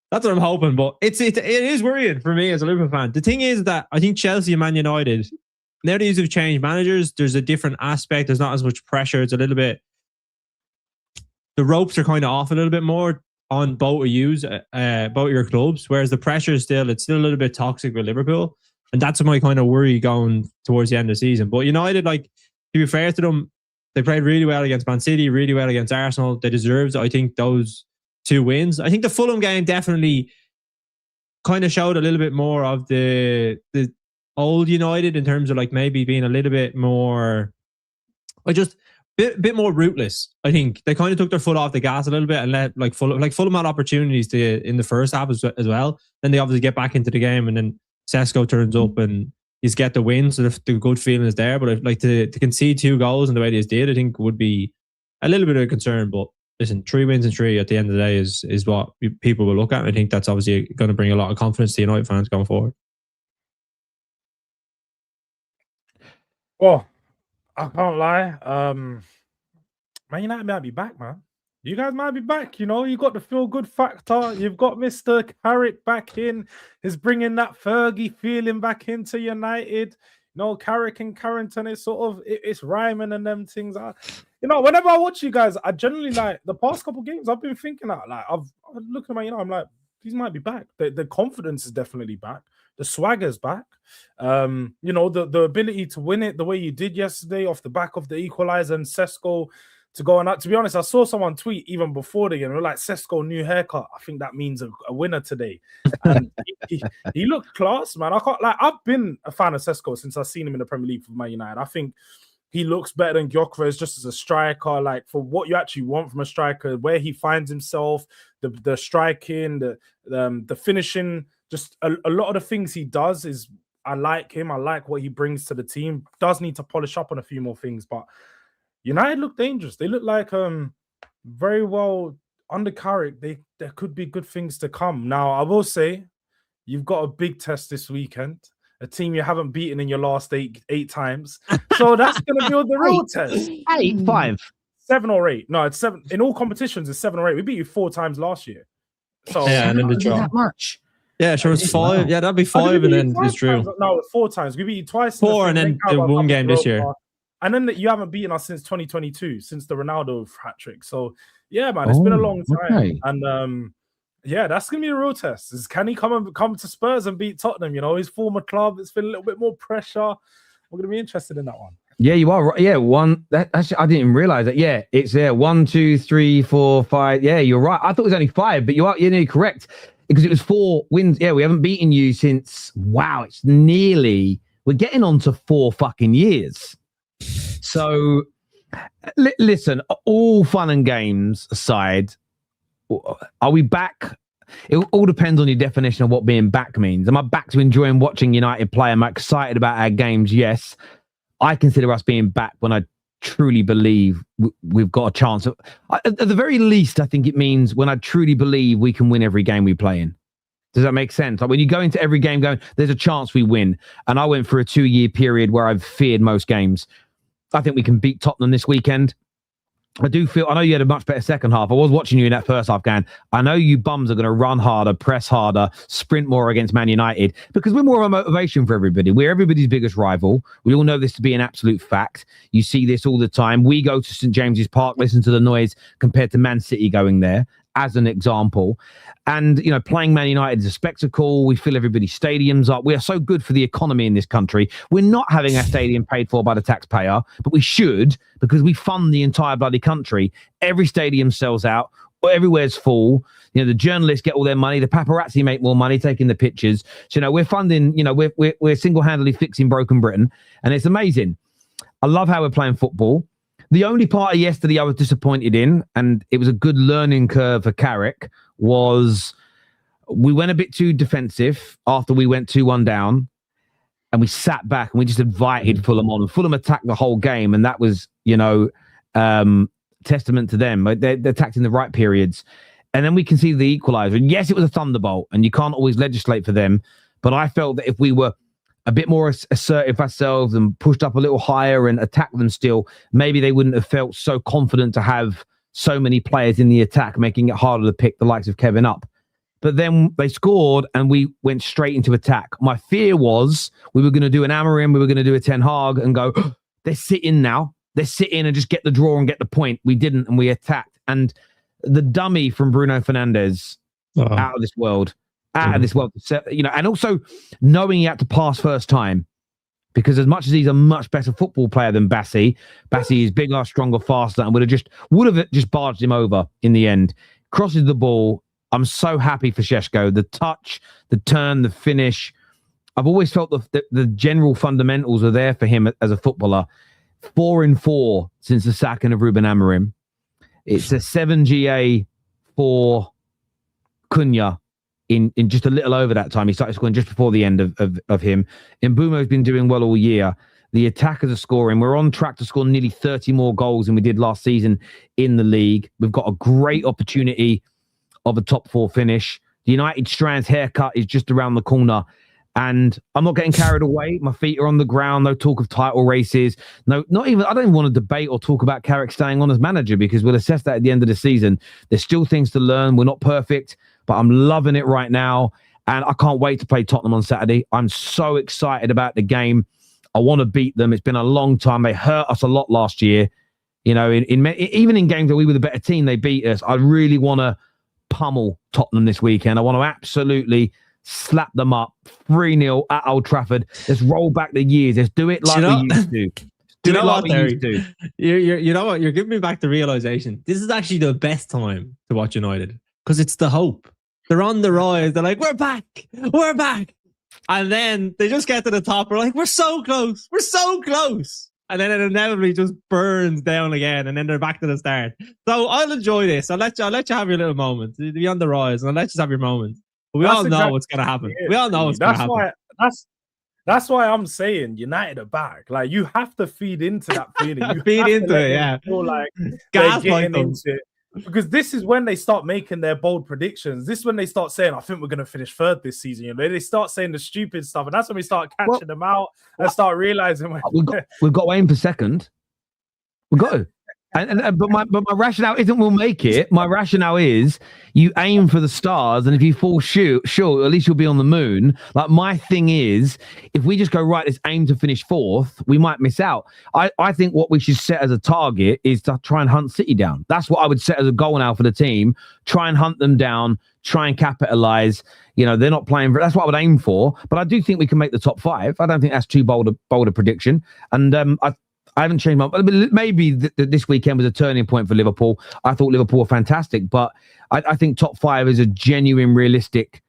[SPEAKER 3] That's what I'm hoping, but it is worrying for me as a Liverpool fan. The thing is that I think Chelsea and Man United, now that you've changed managers, there's a different aspect. There's not as much pressure. It's a little bit, the ropes are kind of off a little bit more on both of yous, both your clubs, whereas the pressure is it's still a little bit toxic with Liverpool. And that's my kind of worry going towards the end of the season. But United, like, to be fair to them, they played really well against Man City, really well against Arsenal. They deserved, I think, those 2 wins. I think the Fulham game definitely kind of showed a little bit more of the old United in terms of like maybe being a little bit more, bit more rootless. I think they kind of took their foot off the gas a little bit and let Fulham had opportunities in the first half as well. Then they obviously get back into the game, and then Sesko turns up and he's get the win, so the good feeling is there. But I'd like to concede 2 goals in the way they did, I think would be a little bit of a concern. But listen, 3 wins and 3 at the end of the day is what people will look at. And I think that's obviously going to bring a lot of confidence to United fans going forward.
[SPEAKER 2] Well, I can't lie. Man United might be back, man. You guys might be back. You know, you got the feel good factor. You've got Mr. Carrick back in. He's bringing that Fergie feeling back into United. You know, Carrick and Carrington is sort of, it's rhyming and them things. You know, whenever I watch you guys, I generally like the past couple games, I've been thinking that, like, I'm looking at my, I'm like, these might be back. The confidence is definitely back. The swagger's back. You know, the ability to win it the way you did yesterday off the back of the equalizer and Sesko to go on. To be honest, I saw someone tweet even before the game, like, Sesko new haircut. I think that means a winner today. And he looked class, man. I've been a fan of Sesko since I've seen him in the Premier League for Man United. I think he looks better than Gyökeres just as a striker, like for what you actually want from a striker, where he finds himself, the striking, the finishing, just a lot of the things he does is, I like him. I like what he brings to the team. Does need to polish up on a few more things, but United look dangerous. They look like very well under Carrick. There could be good things to come. Now, I will say, you've got a big test this weekend. A team you haven't beaten in your last eight times. So that's going to be the real test.
[SPEAKER 1] 5.
[SPEAKER 2] 7 or 8. No, it's 7. In all competitions, it's 7 or 8. We beat you 4 times last year. So
[SPEAKER 3] yeah, and then the draw.
[SPEAKER 1] That much.
[SPEAKER 3] Yeah, sure, it's 5. Wow. Yeah, that'd be 5, and then it's true.
[SPEAKER 2] No, 4 times. We beat you twice.
[SPEAKER 3] 4, and then the 1 game this year.
[SPEAKER 2] And then you haven't beaten us since 2022, since the Ronaldo hat trick. So yeah, man, it's been a long time. Okay. And yeah, that's gonna be a real test. Can he come to Spurs and beat Tottenham? You know, his former club. It's been a little bit more pressure. We're gonna be interested in that one.
[SPEAKER 1] Yeah, you are right. Yeah, actually, I didn't even realize that. Yeah, it's there. 1, 2, 3, 4, 5. Yeah, you're right. I thought it was only 5, but you're nearly correct because it was 4 wins. Yeah, we haven't beaten you since. Wow, it's nearly. We're getting on to 4 fucking years. So, listen, all fun and games aside, are we back? It all depends on your definition of what being back means. Am I back to enjoying watching United play? Am I excited about our games? Yes. I consider us being back when I truly believe we've got a chance. At the very least, I think it means when I truly believe we can win every game we play in. Does that make sense? Like when you go into every game going, there's a chance we win. And I went for a 2-year period where I've feared most games. I think we can beat Tottenham this weekend. I know you had a much better second half. I was watching you in that first half game. I know you bums are going to run harder, press harder, sprint more against Man United because we're more of a motivation for everybody. We're everybody's biggest rival. We all know this to be an absolute fact. You see this all the time. We go to St. James's Park, listen to the noise compared to Man City going there as an example. And, you know, playing Man United is a spectacle. We fill everybody's stadiums up. We are so good for the economy in this country. We're not having our stadium paid for by the taxpayer, but we should because we fund the entire bloody country. Every stadium sells out. Everywhere's full. You know, the journalists get all their money. The paparazzi make more money taking the pictures. So, you know, we're funding, you know, we're single-handedly fixing broken Britain. And it's amazing. I love how we're playing football. The only part of yesterday I was disappointed in, and it was a good learning curve for Carrick, was we went a bit too defensive after we went 2-1 down, and we sat back and we just invited Fulham on. Fulham attacked the whole game, and that was, you know, testament to them. They attacked in the right periods. And then we conceded the equaliser. And yes, it was a thunderbolt, and you can't always legislate for them. But I felt that if we were a bit more assertive ourselves and pushed up a little higher and attacked them still, maybe they wouldn't have felt so confident to have so many players in the attack, making it harder to pick the likes of Kevin up. But then they scored and we went straight into attack. My fear was we were going to do an Amorim, we were going to do a Ten Hag and go, they're sitting now. They're sitting and just get the draw and get the point. We didn't, and we attacked. And the dummy from Bruno Fernandes, out of this world. And also knowing he had to pass first time, because as much as he's a much better football player than Bassi is bigger, stronger, faster, and would have just barged him over in the end. Crosses the ball. I'm so happy for Šeško. The touch, the turn, the finish. I've always felt the general fundamentals are there for him as a footballer. 4-4 since the sacking of Ruben Amorim. It's a 7 GA for Cunha in just a little over that time. He started scoring just before the end of him. Mbeumo's been doing well all year. The attackers are scoring. We're on track to score nearly 30 more goals than we did last season in the league. We've got a great opportunity of a top 4 finish. The United Strands haircut is just around the corner. And I'm not getting carried away. My feet are on the ground. No talk of title races. No, not even. I don't even want to debate or talk about Carrick staying on as manager, because we'll assess that at the end of the season. There's still things to learn. We're not perfect, but I'm loving it right now. And I can't wait to play Tottenham on Saturday. I'm so excited about the game. I want to beat them. It's been a long time. They hurt us a lot last year. You know, even in games where we were the better team, they beat us. I really want to pummel Tottenham this weekend. I want to absolutely slap them up 3-0 at Old Trafford. Let's roll back the years. Let's do it like we used to. Do it like we used to.
[SPEAKER 3] You know what? You're giving me back the realization. This is actually the best time to watch United, because it's the hope. They're on the rise. They're like, we're back. We're back. And then they just get to the top. We're like, we're so close. We're so close. And then it inevitably just burns down again, and then they're back to the start. So I'll enjoy this. I'll let you have your little moment. You'll be on the rise, and I'll let you have your moment. But we all know what's going to happen. We all know what's going to happen.
[SPEAKER 2] That's why I'm saying United are back. Like, you have to feed into that feeling. You
[SPEAKER 3] feed into it, yeah.
[SPEAKER 2] Feel like they're getting into it. Because this is when they start making their bold predictions. This is when they start saying, I think we're going to finish third this season. You know, they start saying the stupid stuff. And that's when we start catching them out and start realizing
[SPEAKER 1] we've got to aim for second. We've got to. But my rationale isn't we'll make it. My rationale is you aim for the stars, and if you fall short, at least you'll be on the moon. Like, my thing is, if we just go, right, let's aim to finish 4th, we might miss out. I think what we should set as a target is to try and hunt City down. That's what I would set as a goal now for the team. Try and hunt them down, try and capitalize. You know, they're not playing. That's what I would aim for. But I do think we can make the top 5. I don't think that's too bold a prediction. And I haven't changed my... Maybe this weekend was a turning point for Liverpool. I thought Liverpool were fantastic, but I think top 5 is a genuine, realistic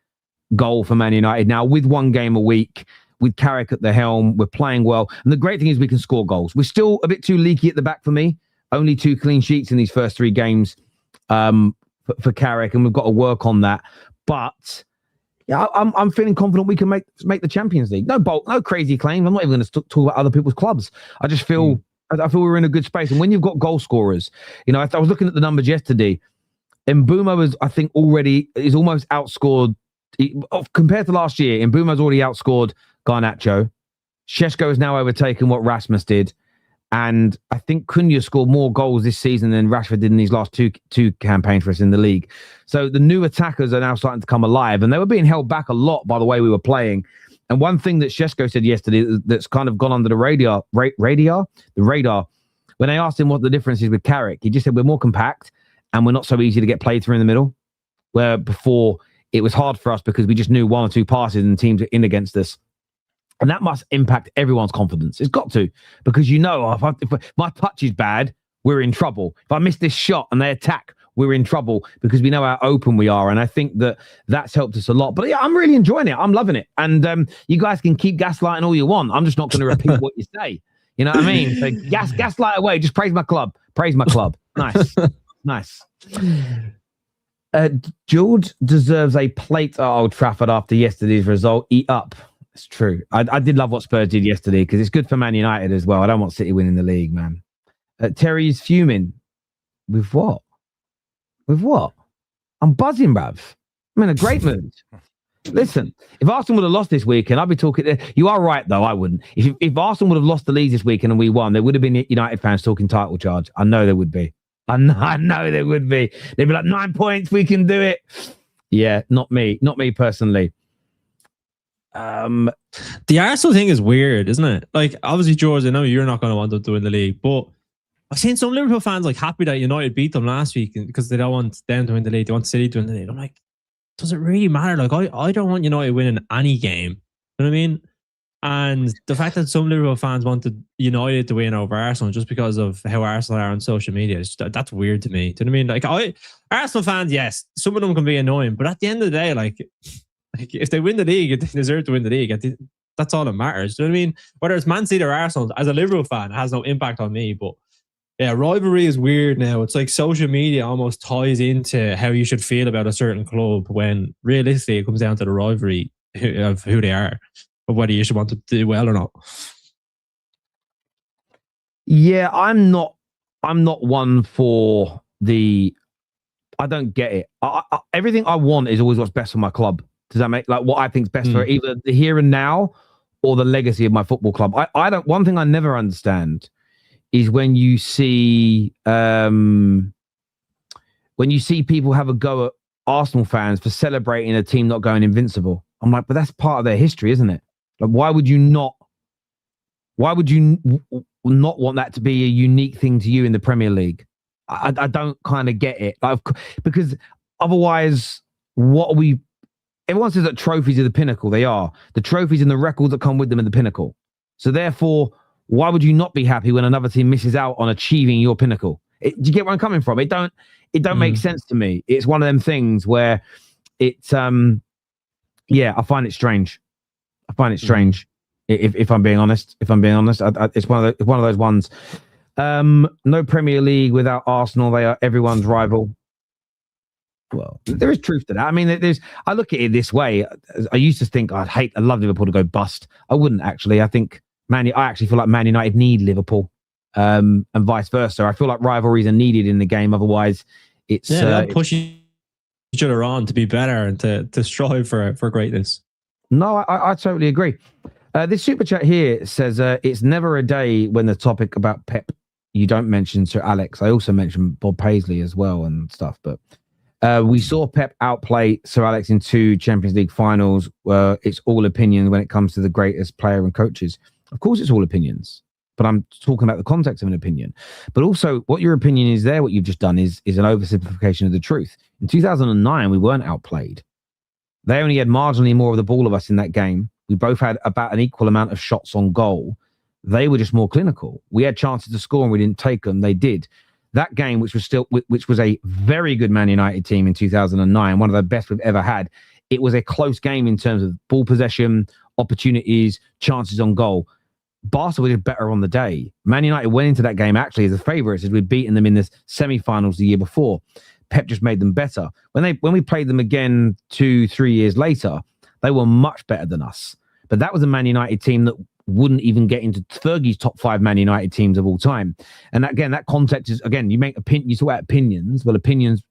[SPEAKER 1] goal for Man United. Now, with 1 game a week, with Carrick at the helm, we're playing well. And the great thing is we can score goals. We're still a bit too leaky at the back for me. Only 2 clean sheets in these first 3 games for Carrick, and we've got to work on that. But... yeah, I'm feeling confident we can make the Champions League. No crazy claims. I'm not even going to talk about other people's clubs. I just feel I feel we're in a good space. And when you've got goal scorers, you know, I was looking at the numbers yesterday. Mbeumo is almost outscored compared to last year. Mbeumo's already outscored Garnacho. Šeško has now overtaken what Rasmus did. And I think Cunha scored more goals this season than Rashford did in his last two campaigns for us in the league. So the new attackers are now starting to come alive, and they were being held back a lot by the way we were playing. And one thing that Šeško said yesterday that's kind of gone under the radar, when they asked him what the difference is with Carrick, he just said we're more compact and we're not so easy to get played through in the middle, where before it was hard for us because we just knew 1 or 2 passes and teams are in against us. And that must impact everyone's confidence. It's got to, because you know, if my touch is bad, we're in trouble. If I miss this shot and they attack, we're in trouble because we know how open we are. And I think that's helped us a lot. But yeah, I'm really enjoying it. I'm loving it. And you guys can keep gaslighting all you want. I'm just not going to repeat what you say. You know what I mean? So gaslight away. Just praise my club. Praise my club. Nice. Nice. George deserves a plate at Old Trafford after yesterday's result. Eat up. It's true. I did love what Spurs did yesterday because it's good for Man United as well. I don't want City winning the league, man. Terry's fuming. With what? With what? I'm buzzing, bruv. I'm in a great mood. Listen, if Arsenal would have lost this weekend, I'd be talking... You are right, though. I wouldn't. If Arsenal would have lost the league this weekend and we won, there would have been United fans talking title charge. I know there would be. I know there would be. They'd be like, 9 points, we can do it. Yeah, not me personally.
[SPEAKER 3] The Arsenal thing is weird, isn't it? Like, obviously, George, I know you're not going to want them to win the league, but I've seen some Liverpool fans like happy that United beat them last week because they don't want them to win the league. They want City to win the league. I'm like, does it really matter? Like, I don't want United winning any game. You know what I mean? And the fact that some Liverpool fans wanted United to win over Arsenal just because of how Arsenal are on social media, that's weird to me. Do you know what I mean? Like, Arsenal fans, yes, some of them can be annoying, but at the end of the day, like if they win the league, they deserve to win the league. That's all that matters. Do you know what I mean? Whether it's Man City or Arsenal, as a Liverpool fan, it has no impact on me. But yeah, rivalry is weird now. It's like social media almost ties into how you should feel about a certain club when realistically it comes down to the rivalry of who they are, of whether you should want to do well or not.
[SPEAKER 1] Yeah, I'm not one for the. I don't get it. Everything I want is always what's best for my club. Does that make like what I think is best for either the here and now or the legacy of my football club? I don't. One thing I never understand is when you see people have a go at Arsenal fans for celebrating a team not going invincible. I'm like, but that's part of their history, isn't it? Like, why would you not want that to be a unique thing to you in the Premier League? I don't kind of get it. Like, because otherwise, what are we? Everyone says that trophies are the pinnacle. They are. The trophies and the records that come with them are the pinnacle. So therefore, why would you not be happy when another team misses out on achieving your pinnacle? Do you get where I'm coming from? It don't make sense to me. It's one of them things where it's yeah, I find it strange. If I'm being honest. It's one of those ones. No Premier League without Arsenal. They are everyone's rival. Well, there is truth to that. I mean, I look at it this way. I used to think I love Liverpool to go bust. I wouldn't actually. I think I actually feel like Man United need Liverpool, and vice versa. I feel like rivalries are needed in the game. Otherwise, it's
[SPEAKER 3] pushing each other on to be better and to strive for greatness.
[SPEAKER 1] No, I totally agree. This super chat here says it's never a day when the topic about Pep you don't mention Sir Alex. I also mentioned Bob Paisley as well and stuff, but. We saw Pep outplay Sir Alex in 2 Champions League finals. It's all opinion when it comes to the greatest player and coaches. Of course, it's all opinions, but I'm talking about the context of an opinion. But also, what your opinion is there, what you've just done is an oversimplification of the truth. In 2009, we weren't outplayed. They only had marginally more of the ball of us in that game. We both had about an equal amount of shots on goal. They were just more clinical. We had chances to score and we didn't take them. They did. That game, which was a very good Man United team in 2009, one of the best we've ever had, it was a close game in terms of ball possession, opportunities, chances on goal. Barca were just better on the day. Man United went into that game actually as a favourite, as we'd beaten them in the semi-finals the year before. Pep just made them better. When we played them again 2-3 years later, they were much better than us. But that was a Man United team that wouldn't even get into Fergie's top 5 Man United teams of all time. And again, that context is, again, you talk about opinions. Well, opinions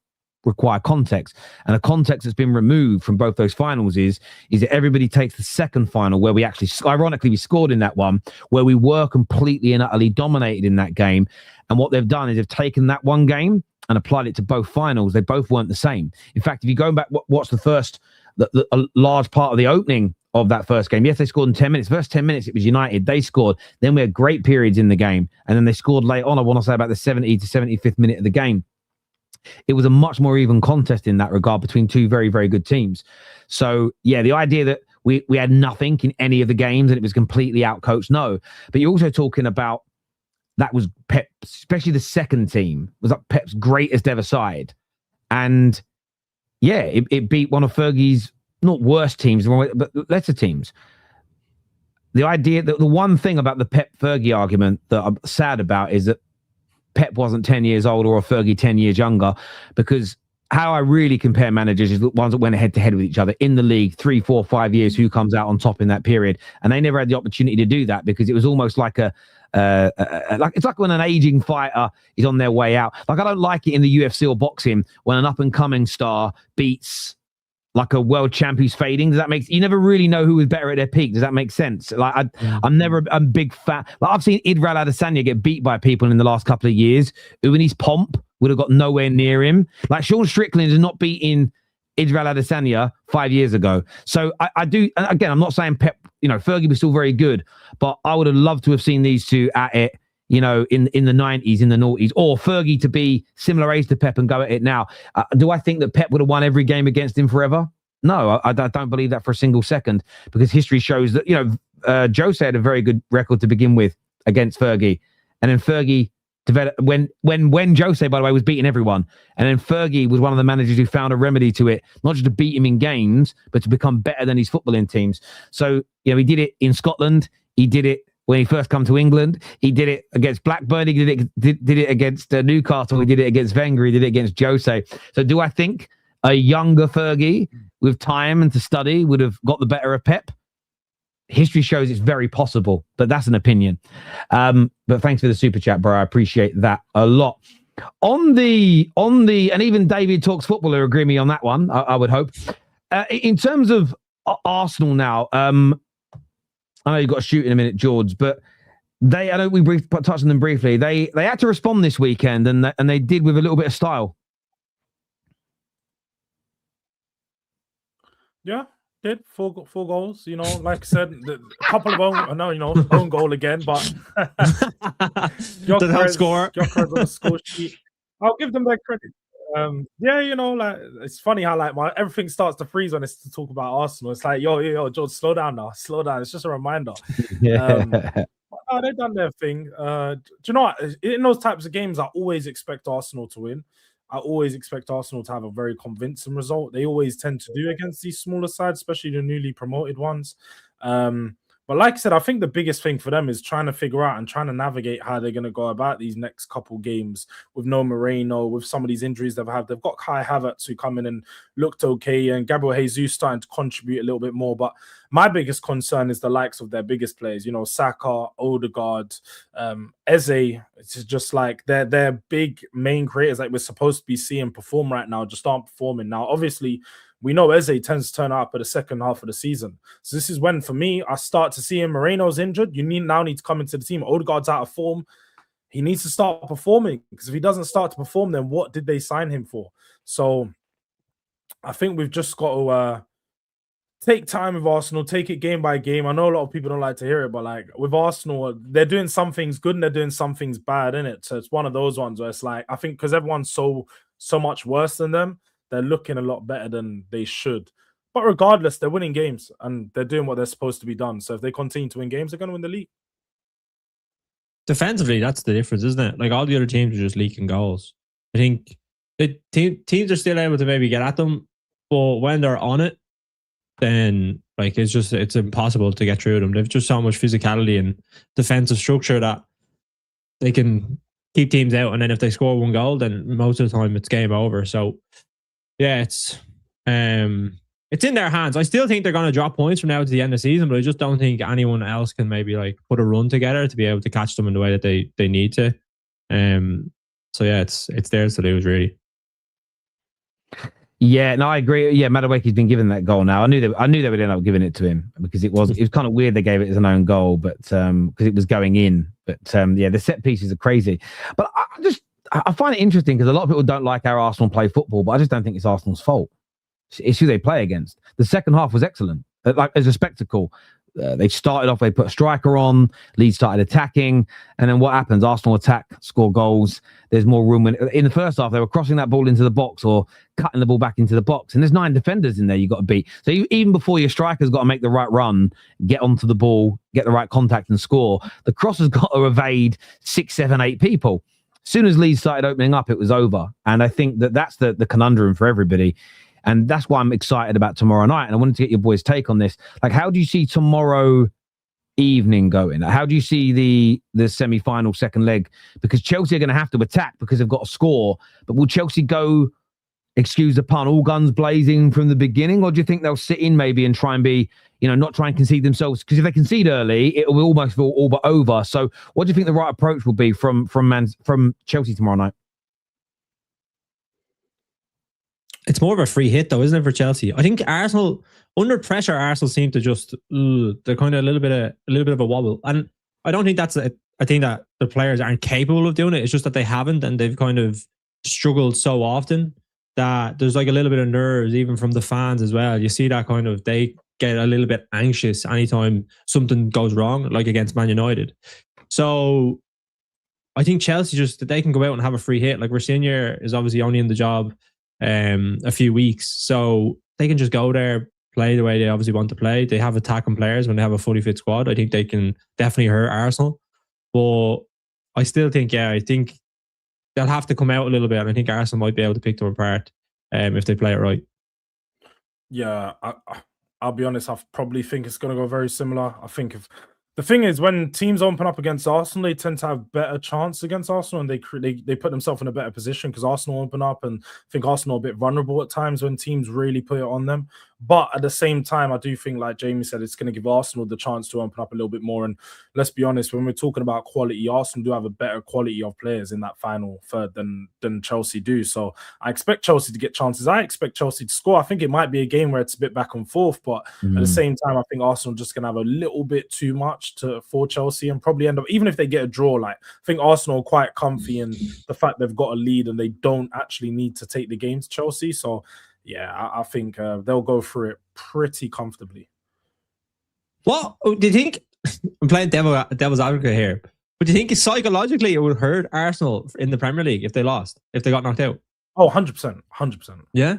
[SPEAKER 1] require context. And the context that's been removed from both those finals is that everybody takes the second final where we actually, ironically, we scored in that one, where we were completely and utterly dominated in that game. And what they've done is they've taken that one game and applied it to both finals. They both weren't the same. In fact, if you go back, watch a large part of the opening of that first game. Yes, they scored in 10 minutes. First 10 minutes, it was United. They scored. Then we had great periods in the game. And then they scored late on, I want to say about the 70 to 75th minute of the game. It was a much more even contest in that regard between 2 very, very good teams. So, yeah, the idea that we had nothing in any of the games and it was completely outcoached, no. But you're also talking about that was Pep, especially the second team, was like Pep's greatest ever side. And, yeah, it beat one of Fergie's not worst teams, but lesser teams. The idea that the one thing about the Pep Fergie argument that I'm sad about is that Pep wasn't 10 years older or Fergie 10 years younger, because how I really compare managers is the ones that went head to head with each other in the league 3, 4, 5 years, who comes out on top in that period. And they never had the opportunity to do that because it was almost like it's like when an aging fighter is on their way out. Like, I don't like it in the UFC or boxing when an up and coming star beats like a world champ who's fading. Does that make, you never really know who was better at their peak? Does that make sense? Like, I'm never a big fan. Like, I've seen Idral Adesanya get beat by people in the last couple of years who in his pomp would have got nowhere near him. Like, Sean Strickland is not beating Israel Adesanya 5 years ago. So I do, and again, I'm not saying Pep, Fergie was still very good, but I would have loved to have seen these two at it, in the 90s, in the noughties, or Fergie to be similar age to Pep and go at it now. Do I think that Pep would have won every game against him forever? No, I don't believe that for a single second, because history shows that, Jose had a very good record to begin with against Fergie. And then Fergie developed, when Jose, by the way, was beating everyone. And then Fergie was one of the managers who found a remedy to it, not just to beat him in games, but to become better than his footballing teams. So, he did it in Scotland. He did it when he first come to England. He did it against Blackburn. He did it against Newcastle. He did it against Wenger. He did it against Jose. So do I think a younger Fergie with time and to study would have got the better of Pep? History shows it's very possible, but that's an opinion. But thanks for the super chat, bro. I appreciate that a lot. On the, and even David Talks Football will agree with me on that one, I would hope. In terms of Arsenal now, I know you've got to shoot in a minute, George, but I know we touched on them briefly. They had to respond this weekend, and they did with a little bit of style.
[SPEAKER 2] Yeah, did four goals. Like I said, a couple of own goal again, but
[SPEAKER 3] the help score.
[SPEAKER 2] Gyökeres on the score sheet. I'll give them their credit. It's funny how everything starts to freeze when it's to talk about Arsenal. It's like, yo, George, slow down now, slow down. It's just a reminder. They've done their thing. Do you know what? In those types of games, I always expect Arsenal to win. I always expect Arsenal to have a very convincing result. They always tend to do against these smaller sides, especially the newly promoted ones. But like I said, I think the biggest thing for them is trying to figure out and trying to navigate how they're going to go about these next couple games with no Moreno, with some of these injuries they've had. They've got Kai Havertz who come in and looked okay, and Gabriel Jesus starting to contribute a little bit more. But my biggest concern is the likes of their biggest players, Saka, Odegaard, Eze. It's just like their big main creators like we're supposed to be seeing perform right now just aren't performing. Now, obviously, we know Eze tends to turn up at the second half of the season. So this is when, for me, I start to see him. Moreno's injured. You now need to come into the team. Odegaard's out of form. He needs to start performing, because if he doesn't start to perform, then what did they sign him for? So I think we've just got to take time with Arsenal, take it game by game. I know a lot of people don't like to hear it, but with Arsenal, they're doing some things good and they're doing some things bad, innit? So it's one of those ones where it's I think because everyone's so much worse than them, they're looking a lot better than they should. But regardless, they're winning games and they're doing what they're supposed to be done. So if they continue to win games, they're going to win the league.
[SPEAKER 3] Defensively, that's the difference, isn't it? All the other teams are just leaking goals. I think the teams are still able to maybe get at them, but when they're on it, then it's impossible to get through them. They've just so much physicality and defensive structure that they can keep teams out. And then if they score one goal, then most of the time it's game over. So yeah, it's in their hands. I still think they're going to drop points from now to the end of the season, but I just don't think anyone else can maybe put a run together to be able to catch them in the way that they need to. So yeah, it's theirs to lose, really.
[SPEAKER 1] Yeah, no, I agree. Yeah, Madueke's been given that goal now. I knew they would end up giving it to him, because it was kind of weird they gave it as an own goal, but because it was going in. But yeah, the set pieces are crazy. But I find it interesting because a lot of people don't like how Arsenal play football, but I just don't think it's Arsenal's fault. It's who they play against. The second half was excellent, as a spectacle. They started off, they put a striker on, Leeds started attacking, and then what happens? Arsenal attack, score goals. There's more room. In the first half, they were crossing that ball into the box or cutting the ball back into the box, and there's 9 defenders in there you've got to beat. So even before your striker's got to make the right run, get onto the ball, get the right contact and score, the cross has got to evade 6, 7, 8 people. As soon as Leeds started opening up, it was over. And I think that's the conundrum for everybody. And that's why I'm excited about tomorrow night. And I wanted to get your boys' take on this. How do you see tomorrow evening going? How do you see the semi-final second leg? Because Chelsea are going to have to attack because they've got to score. But will Chelsea go, excuse the pun, all guns blazing from the beginning? Or do you think they'll sit in maybe and try and be, not try and concede themselves? Because if they concede early, it will almost feel all but over. So what do you think the right approach will be from Chelsea tomorrow night?
[SPEAKER 3] It's more of a free hit, though, isn't it, for Chelsea? I think Arsenal, under pressure, Arsenal seem to just they're kind of a little bit of a wobble, and I don't think that's I think that the players aren't capable of doing it. It's just that they haven't, and they've kind of struggled so often. that there's like a little bit of nerves, even from the fans as well. You see that kind of, they get a little bit anxious anytime something goes wrong, like against Man United. So I think Chelsea just, they can go out and have a free hit. Like Rosigne is obviously only in the job a few weeks, so they can just go there, play the way they obviously want to play. They have attacking players when they have a fully fit squad. I think they can definitely hurt Arsenal. But I still think, I think they'll have to come out a little bit, and I think Arsenal might be able to pick them apart if they play it right.
[SPEAKER 2] Yeah, I'll be honest, I probably think it's going to go very similar. I think if the thing is, when teams open up against Arsenal, they tend to have better chance against Arsenal, and they put themselves in a better position because Arsenal open up, and I think Arsenal are a bit vulnerable at times when teams really put it on them. But at the same time, I do think, like Jamie said, it's going to give Arsenal the chance to open up a little bit more. And let's be honest, when we're talking about quality, Arsenal do have a better quality of players in that final third than Chelsea do. So I expect Chelsea to get chances. I expect Chelsea to score. I think it might be a game where it's a bit back and forth, but at the same time, I think Arsenal just going to have a little bit too much for Chelsea and probably end up, even if they get a draw, like I think Arsenal are quite comfy in the fact they've got a lead and they don't actually need to take the game to Chelsea. So yeah, I think they'll go through it pretty comfortably.
[SPEAKER 3] What do you think? I'm playing devil's advocate here, but do you think psychologically it would hurt Arsenal in the Premier League if they lost, if they got knocked out?
[SPEAKER 2] Oh, 100%. 100%.
[SPEAKER 3] Yeah?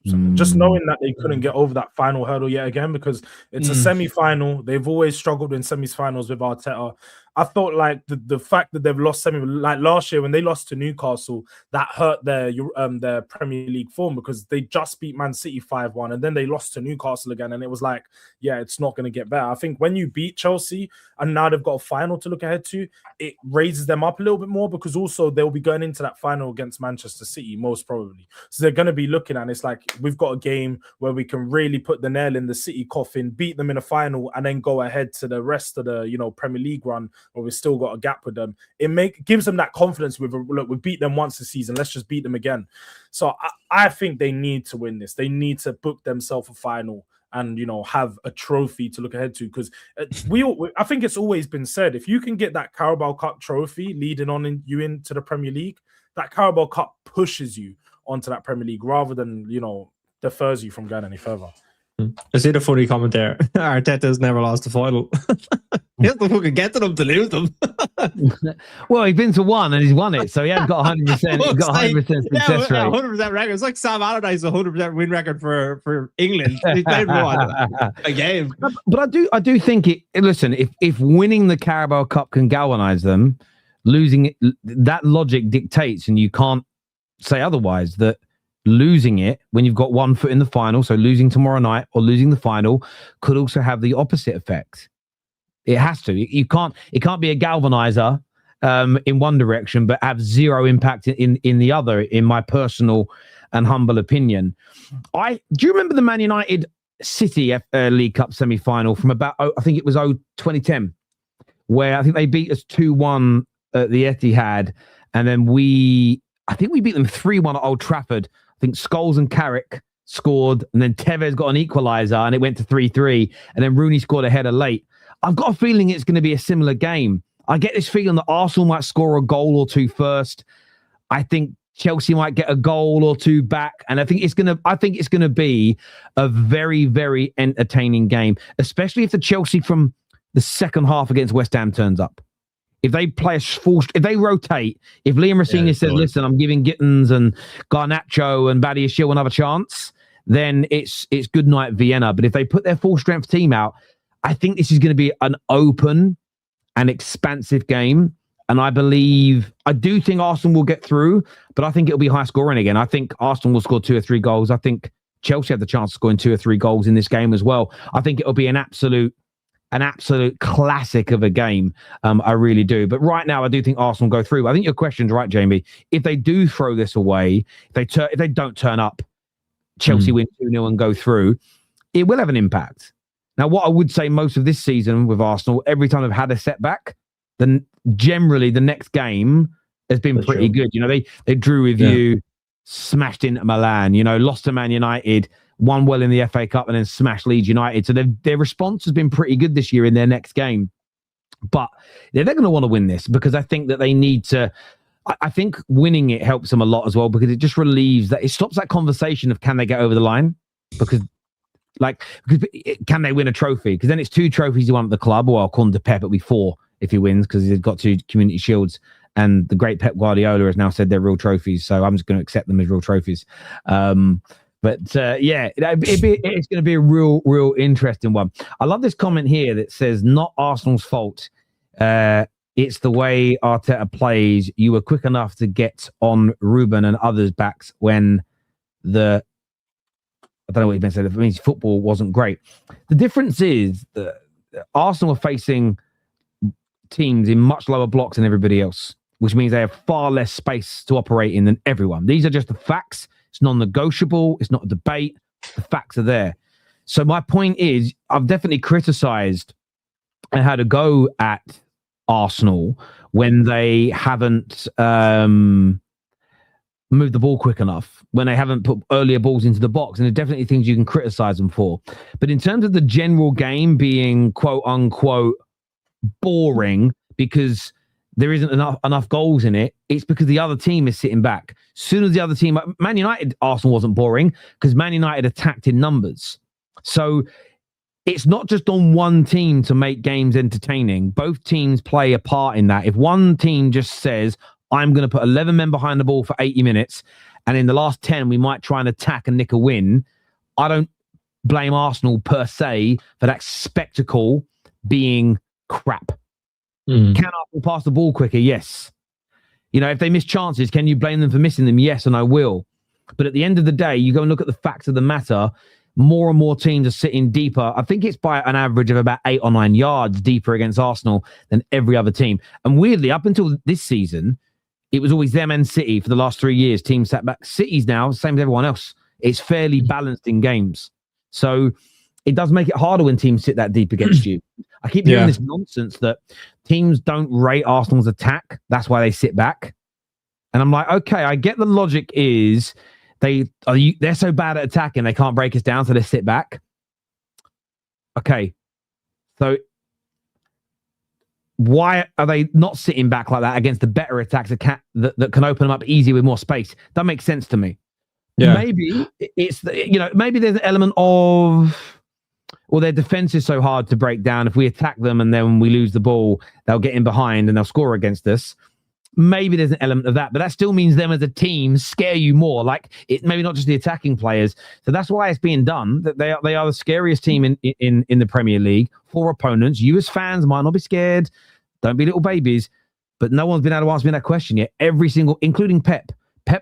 [SPEAKER 2] 100%. Just knowing that they couldn't get over that final hurdle yet again, because it's a semi-final. They've always struggled in semi-finals with Arteta. I thought like the fact that they've lost like last year when they lost to Newcastle, that hurt their Premier League form, because they just beat Man City 5-1 and then they lost to Newcastle again, and it was like, yeah, it's not going to get better. I think when you beat Chelsea and now they've got a final to look ahead to, it raises them up a little bit more, because also they'll be going into that final against Manchester City most probably. So they're going to be looking at it, it's like, we've got a game where we can really put the nail in the City coffin, beat them in a final, and then go ahead to the rest of the Premier League run, or we've still got a gap with them. It gives them that confidence with, look, we beat them once this season, let's just beat them again. So I think they need to win this. They need to book themselves a final and have a trophy to look ahead to, because I think it's always been said, if you can get that Carabao Cup trophy leading on you into the Premier League, that Carabao Cup pushes you onto that Premier League rather than defers you from going any further.
[SPEAKER 3] I see the funny comment there. Arteta's never lost a final. He has to fucking get to them to lose them.
[SPEAKER 1] Well, he's been to one and he's won it, so he hasn't got 100%. He's got 100% success rate.
[SPEAKER 3] 100% record. It's like Sam Allardyce, 100% win record for England. He's played for a game.
[SPEAKER 1] But I do think it. Listen, if winning the Carabao Cup can galvanise them, losing it, that logic dictates, and you can't say otherwise, that losing it when you've got one foot in the final, so losing tomorrow night or losing the final, could also have the opposite effect. It has to. It can't be a galvanizer in one direction, but have zero impact in the other, in my personal and humble opinion. Do you remember the Man United City League Cup semi-final from about, I think it was 2010, where I think they beat us 2-1 at the Etihad, and then I think we beat them 3-1 at Old Trafford. I think Scholes and Carrick scored, and then Tevez got an equaliser, and it went to 3-3, and then Rooney scored a header late. I've got a feeling it's going to be a similar game. I get this feeling that Arsenal might score a goal or two first. I think Chelsea might get a goal or two back, and I think it's going to be a very, very entertaining game, especially if the Chelsea from the second half against West Ham turns up. If they play if they rotate, if Liam Rosigne says, listen, I'm giving Gittins and Garnacho and Badiashile another chance, then it's good night Vienna. But if they put their full strength team out, I think this is going to be an open and expansive game. And I do think Arsenal will get through, but I think it'll be high scoring again. I think Arsenal will score 2 or 3 goals. I think Chelsea have the chance of scoring 2 or 3 goals in this game as well. I think it'll be an absolute classic of a game. I really do. But right now, I do think Arsenal go through. I think your question's right, Jamie. If they do throw this away, if they don't turn up, Chelsea win 2-0 and go through, it will have an impact. Now, what I would say most of this season with Arsenal, every time they've had a setback, then generally the next game has been pretty good. They drew with you, smashed into Milan, lost to Man United, won well in the FA Cup, and then smashed Leeds United. So their response has been pretty good this year in their next game. But they're going to want to win this, because I think that they need to I think winning it helps them a lot as well, because it just relieves that. It stops that conversation of can they get over the line, because can they win a trophy? Because then it's 2 trophies he won at the club. Well, according to Pep, it'll be 4 if he wins, because he's got 2 community shields. And the great Pep Guardiola has now said they're real trophies, so I'm just going to accept them as real trophies. It's going to be a real interesting one. I love this comment here that says, "Not Arsenal's fault. It's the way Arteta plays. You were quick enough to get on Ruben and others' backs when I don't know what he's been said. It means football wasn't great. The difference is that Arsenal are facing teams in much lower blocks than everybody else, which means they have far less space to operate in than everyone. These are just the facts. It's non-negotiable. It's not a debate. The facts are there. So my point is, I've definitely criticised and had a go at Arsenal when they haven't moved the ball quick enough, when they haven't put earlier balls into the box, and there's definitely things you can criticise them for. But in terms of the general game being quote-unquote boring because there isn't enough goals in it, it's because the other team is sitting back. As soon as the other team, Man United, Arsenal wasn't boring because Man United attacked in numbers. So it's not just on one team to make games entertaining. Both teams play a part in that. If one team just says, I'm going to put 11 men behind the ball for 80 minutes, and in the last 10, we might try and attack and nick a win, I don't blame Arsenal per se for that spectacle being crap. Can Arsenal pass the ball quicker? Yes. You know, if they miss chances, can you blame them for missing them? Yes, and I will. But at the end of the day, you go and look at the facts of the matter, more and more teams are sitting deeper. I think it's by an average of about 8 or 9 yards deeper against Arsenal than every other team. And weirdly, up until this season, it was always them and City for the last 3 years. Teams sat back. City's now, same as everyone else. It's fairly balanced in games. So it does make it harder when teams sit that deep against you. I keep hearing this nonsense that teams don't rate Arsenal's attack. That's why they sit back. And I'm like, okay, I get the logic is they're so bad at attacking, they can't break us down, so they sit back. Okay. So why are they not sitting back like that against the better attacks that can open them up easy with more space? That makes sense to me. Yeah. Maybe it's, maybe there's an element of, well, their defense is so hard to break down. If we attack them and then we lose the ball, they'll get in behind and they'll score against us. Maybe there's an element of that, but that still means them as a team scare you more. Like maybe not just the attacking players. So that's why it's being done. That they are the scariest team in the Premier League for opponents. You as fans might not be scared. Don't be little babies. But no one's been able to answer me that question yet. Every single, including Pep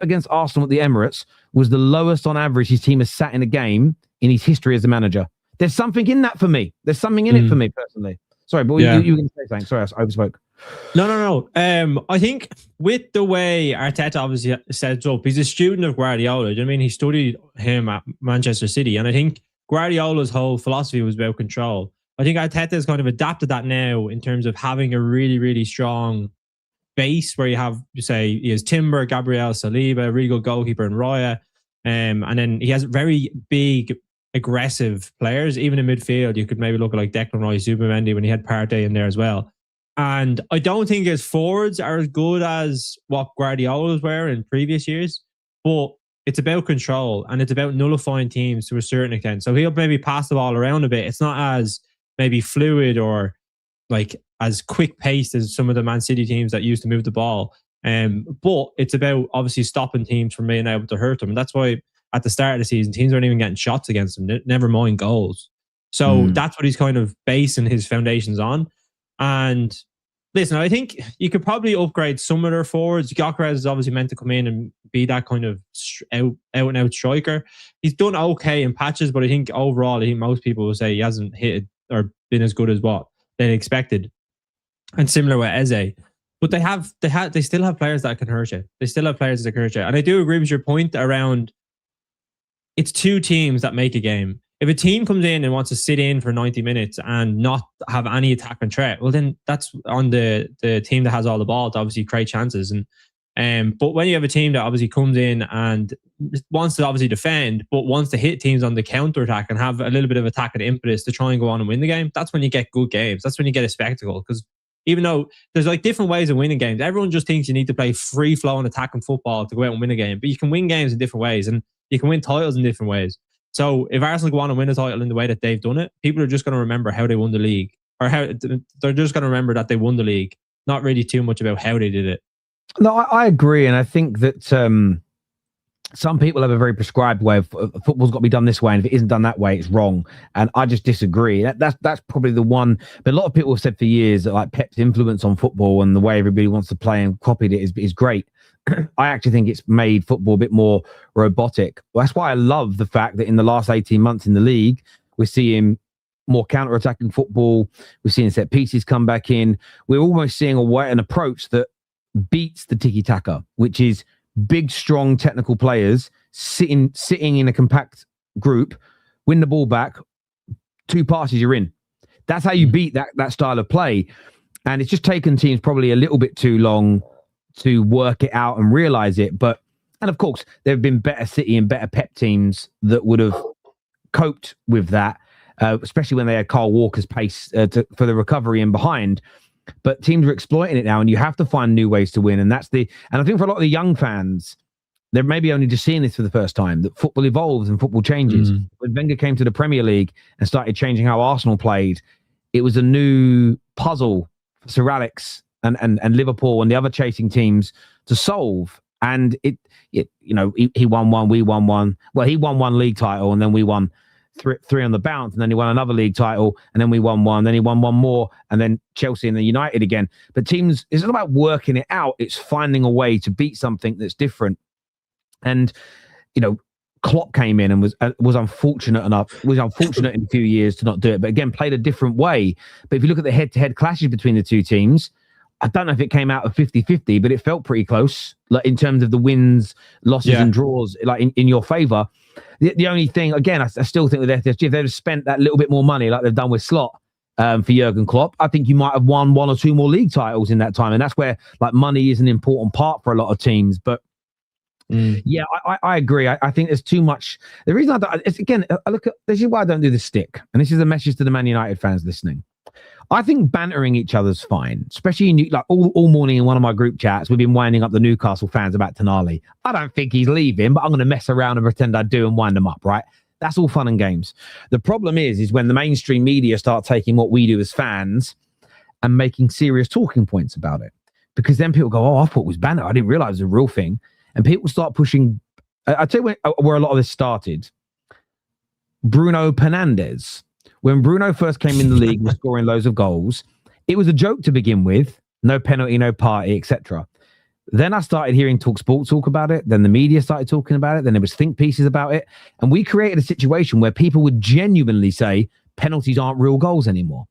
[SPEAKER 1] against Arsenal at the Emirates was the lowest on average his team has sat in a game in his history as a manager. There's something in that for me. There's something in it for me personally. Sorry, but you were going to say something. Sorry, I overspoke.
[SPEAKER 3] No. I think with the way Arteta obviously sets up, he's a student of Guardiola. Do you know what I mean? He studied him at Manchester City. And I think Guardiola's whole philosophy was about control. I think Arteta has kind of adapted that now in terms of having a really, really strong base where you have, he has Timber, Gabriel, Saliba, a really good goalkeeper in Raya. And then he has very big, aggressive players. Even in midfield, you could maybe look at like Declan Rice, Zubimendi when he had Partey in there as well. And I don't think his forwards are as good as what Guardiola's were in previous years, but it's about control and it's about nullifying teams to a certain extent. So he'll maybe pass the ball around a bit. It's not as maybe fluid or like as quick paced as some of the Man City teams that used to move the ball. But it's about obviously stopping teams from being able to hurt them. And that's why at the start of the season, teams weren't even getting shots against them, never mind goals. So that's what he's kind of basing his foundations on. And listen, I think you could probably upgrade some of their forwards. Gyökeres is obviously meant to come in and be that kind of out and out striker. He's done okay in patches, but I think overall, I think most people will say he hasn't hit or been as good as what they expected. And similar with Eze. But they still have players that can hurt you. They still have players that can hurt you. And I do agree with your point around it's 2 teams that make a game. If a team comes in and wants to sit in for 90 minutes and not have any attack and threat, well, then that's on the team that has all the ball to obviously create chances. But when you have a team that obviously comes in and wants to obviously defend, but wants to hit teams on the counter attack and have a little bit of attack and impetus to try and go on and win the game, that's when you get good games. That's when you get a spectacle. Because Even though there's like different ways of winning games. Everyone just thinks you need to play free-flowing attacking football to go out and win a game. But you can win games in different ways, and you can win titles in different ways. So if Arsenal go on and win a title in the way that they've done it, people are just going to remember how they won the league, or how they're just going to remember that they won the league, not really too much about how they did it.
[SPEAKER 1] No, I agree. And I think that some people have a very prescribed way of football's got to be done this way. And if it isn't done that way, it's wrong. And I just disagree. That's probably the one. But a lot of people have said for years that like Pep's influence on football and the way everybody wants to play and copied it is great. I actually think it's made football a bit more robotic. Well, that's why I love the fact that in the last 18 months in the league, we're seeing more counter-attacking football. We're seeing set pieces come back in. We're almost seeing an approach that beats the tiki-taka, which is big, strong, technical players sitting in a compact group, win the ball back, 2 passes, you're in. That's how you beat that style of play. And it's just taken teams probably a little bit too long to work it out and realize it. And of course, there have been better City and better Pep teams that would have coped with that, especially when they had Kyle Walker's pace for the recovery and behind. But teams are exploiting it now, and you have to find new ways to win. And I think for a lot of the young fans, they're maybe only just seeing this for the first time, that football evolves and football changes. When Wenger came to the Premier League and started changing how Arsenal played, it was a new puzzle for Sir Alex and Liverpool and the other chasing teams to solve. And he won one, we won one. Well, he won 1 league title, and then we won three on the bounce, and then he won another league title, and then we won one, then he won one more, and then Chelsea and then United again. But teams, it's not about working it out, it's finding a way to beat something that's different. And Klopp came in and was unfortunate in a few years to not do it, but again played a different way. But if you look at the head-to-head clashes between the two teams, I don't know if it came out of 50-50, but it felt pretty close, like in terms of the wins, losses, and draws, like in your favour. The only thing, again, I still think with FSG, if they'd have spent that little bit more money, like they've done with Slot for Jurgen Klopp, I think you might have won 1 or 2 more league titles in that time, and that's where like money is an important part for a lot of teams. But yeah, I agree. I think there's too much. The reason this is why I don't do the stick, and this is a message to the Man United fans listening. I think bantering each other's fine, especially like all morning in one of my group chats. We've been winding up the Newcastle fans about Tonali. I don't think he's leaving, but I'm going to mess around and pretend I do and wind them up, right? That's all fun and games. The problem is when the mainstream media start taking what we do as fans and making serious talking points about it. Because then people go, I thought it was banter. I didn't realize it was a real thing. And people start pushing. I'll tell you where a lot of this started. Bruno Fernandes. When Bruno first came in the league, was scoring loads of goals. It was a joke to begin with. No penalty, no party, etc. Then I started hearing TalkSport talk about it. Then the media started talking about it. Then there was think pieces about it. And we created a situation where people would genuinely say penalties aren't real goals anymore.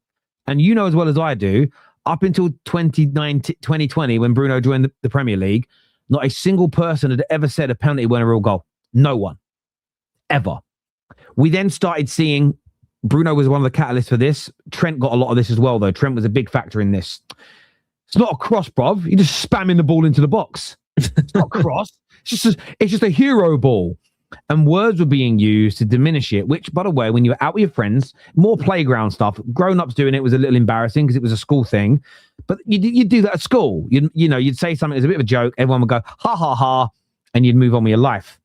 [SPEAKER 1] And you know as well as I do, up until 2020, when Bruno joined the Premier League, not a single person had ever said a penalty wasn't a real goal. No one. Ever. We then started seeing Bruno was one of the catalysts for this. Trent got a lot of this as well, though. Trent was a big factor in this. It's not a cross, bruv. You're just spamming the ball into the box. It's not a cross. It's just a hero ball. And words were being used to diminish it, which, by the way, when you were out with your friends, more playground stuff, grown-ups doing it was a little embarrassing because it was a school thing. But you'd do that at school. You'd say something as a bit of a joke. Everyone would go, ha, ha, ha, and you'd move on with your life.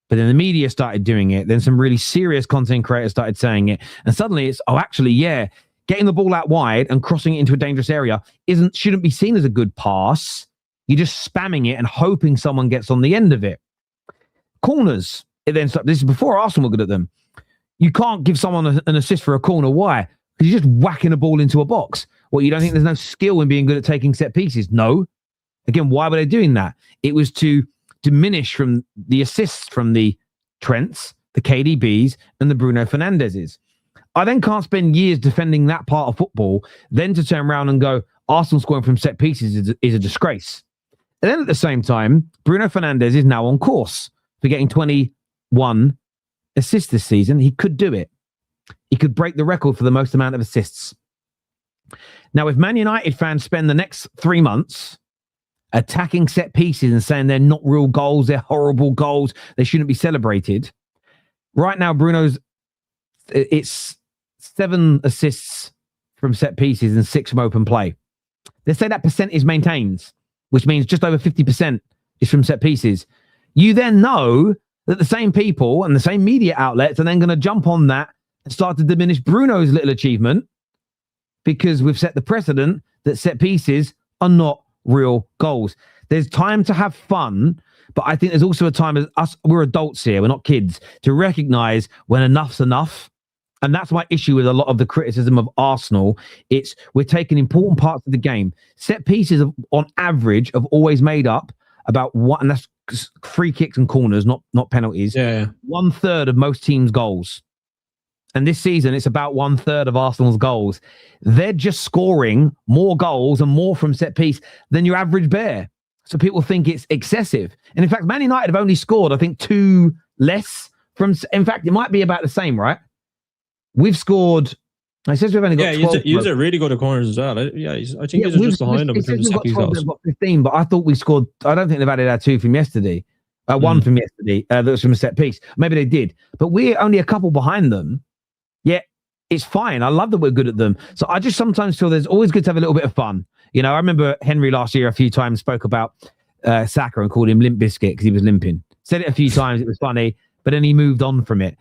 [SPEAKER 1] But then the media started doing it. Then some really serious content creators started saying it. And suddenly it's, getting the ball out wide and crossing it into a dangerous area shouldn't be seen as a good pass. You're just spamming it and hoping someone gets on the end of it. Corners. This is before Arsenal were good at them. You can't give someone an assist for a corner. Why? Because you're just whacking a ball into a box. Well, you don't think there's no skill in being good at taking set pieces? No. Again, why were they doing that? It was to diminish from the assists from the Trents, the KDBs, and the Bruno Fernandeses. I then can't spend years defending that part of football, then to turn around and go, Arsenal scoring from set pieces is a disgrace. And then at the same time, Bruno Fernandes is now on course for getting 21 assists this season. He could do it. He could break the record for the most amount of assists. Now, if Man United fans spend the next 3 months attacking set pieces and saying they're not real goals, they're horrible goals, they shouldn't be celebrated. Right now, it's 7 assists from set pieces and 6 from open play. let's say that percentage maintains, which means just over 50% is from set pieces. You then know that the same people and the same media outlets are then going to jump on that and start to diminish Bruno's little achievement, because we've set the precedent that set pieces are not real goals. There's time to have fun, but I think there's also a time as us, we're adults here, we're not kids, to recognize when enough's enough. And that's my issue with a lot of the criticism of Arsenal. It's we're taking important parts of the game. Set pieces on average have always made up about one, and that's free kicks and corners, not penalties.
[SPEAKER 3] Yeah.
[SPEAKER 1] 1/3 of most teams' goals. And this season, it's about 1/3 of Arsenal's goals. They're just scoring more goals and more from set piece than your average bear. So people think it's excessive. And in fact, Man United have only scored, I think, 2 less from. In fact, it might be about the same, right? We've scored. It says we've only got 12.
[SPEAKER 3] Yeah, you're really good at corners as well. I think you're just behind them in terms of set piece goals.
[SPEAKER 1] They've got 15, but I thought we scored. I don't think they've added our 2 from yesterday. One from yesterday that was from a set piece. Maybe they did, but we're only a couple behind them. Yet it's fine. I love that we're good at them. So I just sometimes feel there's always good to have a little bit of fun. You know, I remember Henry last year a few times spoke about Saka and called him Limp Biscuit because he was limping. Said it a few times. It was funny, but then he moved on from it.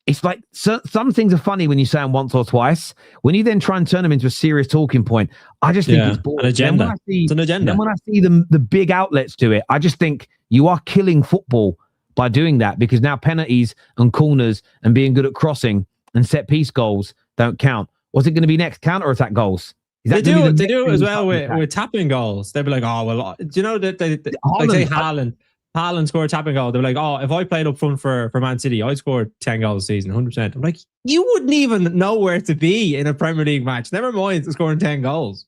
[SPEAKER 1] It's like some things are funny when you say them once or twice. When you then try and turn them into a serious talking point, I just think it's boring.
[SPEAKER 3] An agenda. It's an agenda.
[SPEAKER 1] Then when I see the big outlets to it, I just think you are killing football by doing that, because now penalties and corners and being good at crossing and set piece goals don't count. What's it going to be next? Counter-attack goals.
[SPEAKER 3] They do it as well with tapping goals. They'll be like, oh, well, do you know that like say Haaland scored a tapping goal. They're like, oh, if I played up front for Man City, I'd score 10 goals a season, 100%. I'm like, you wouldn't even know where to be in a Premier League match. Never mind scoring 10 goals.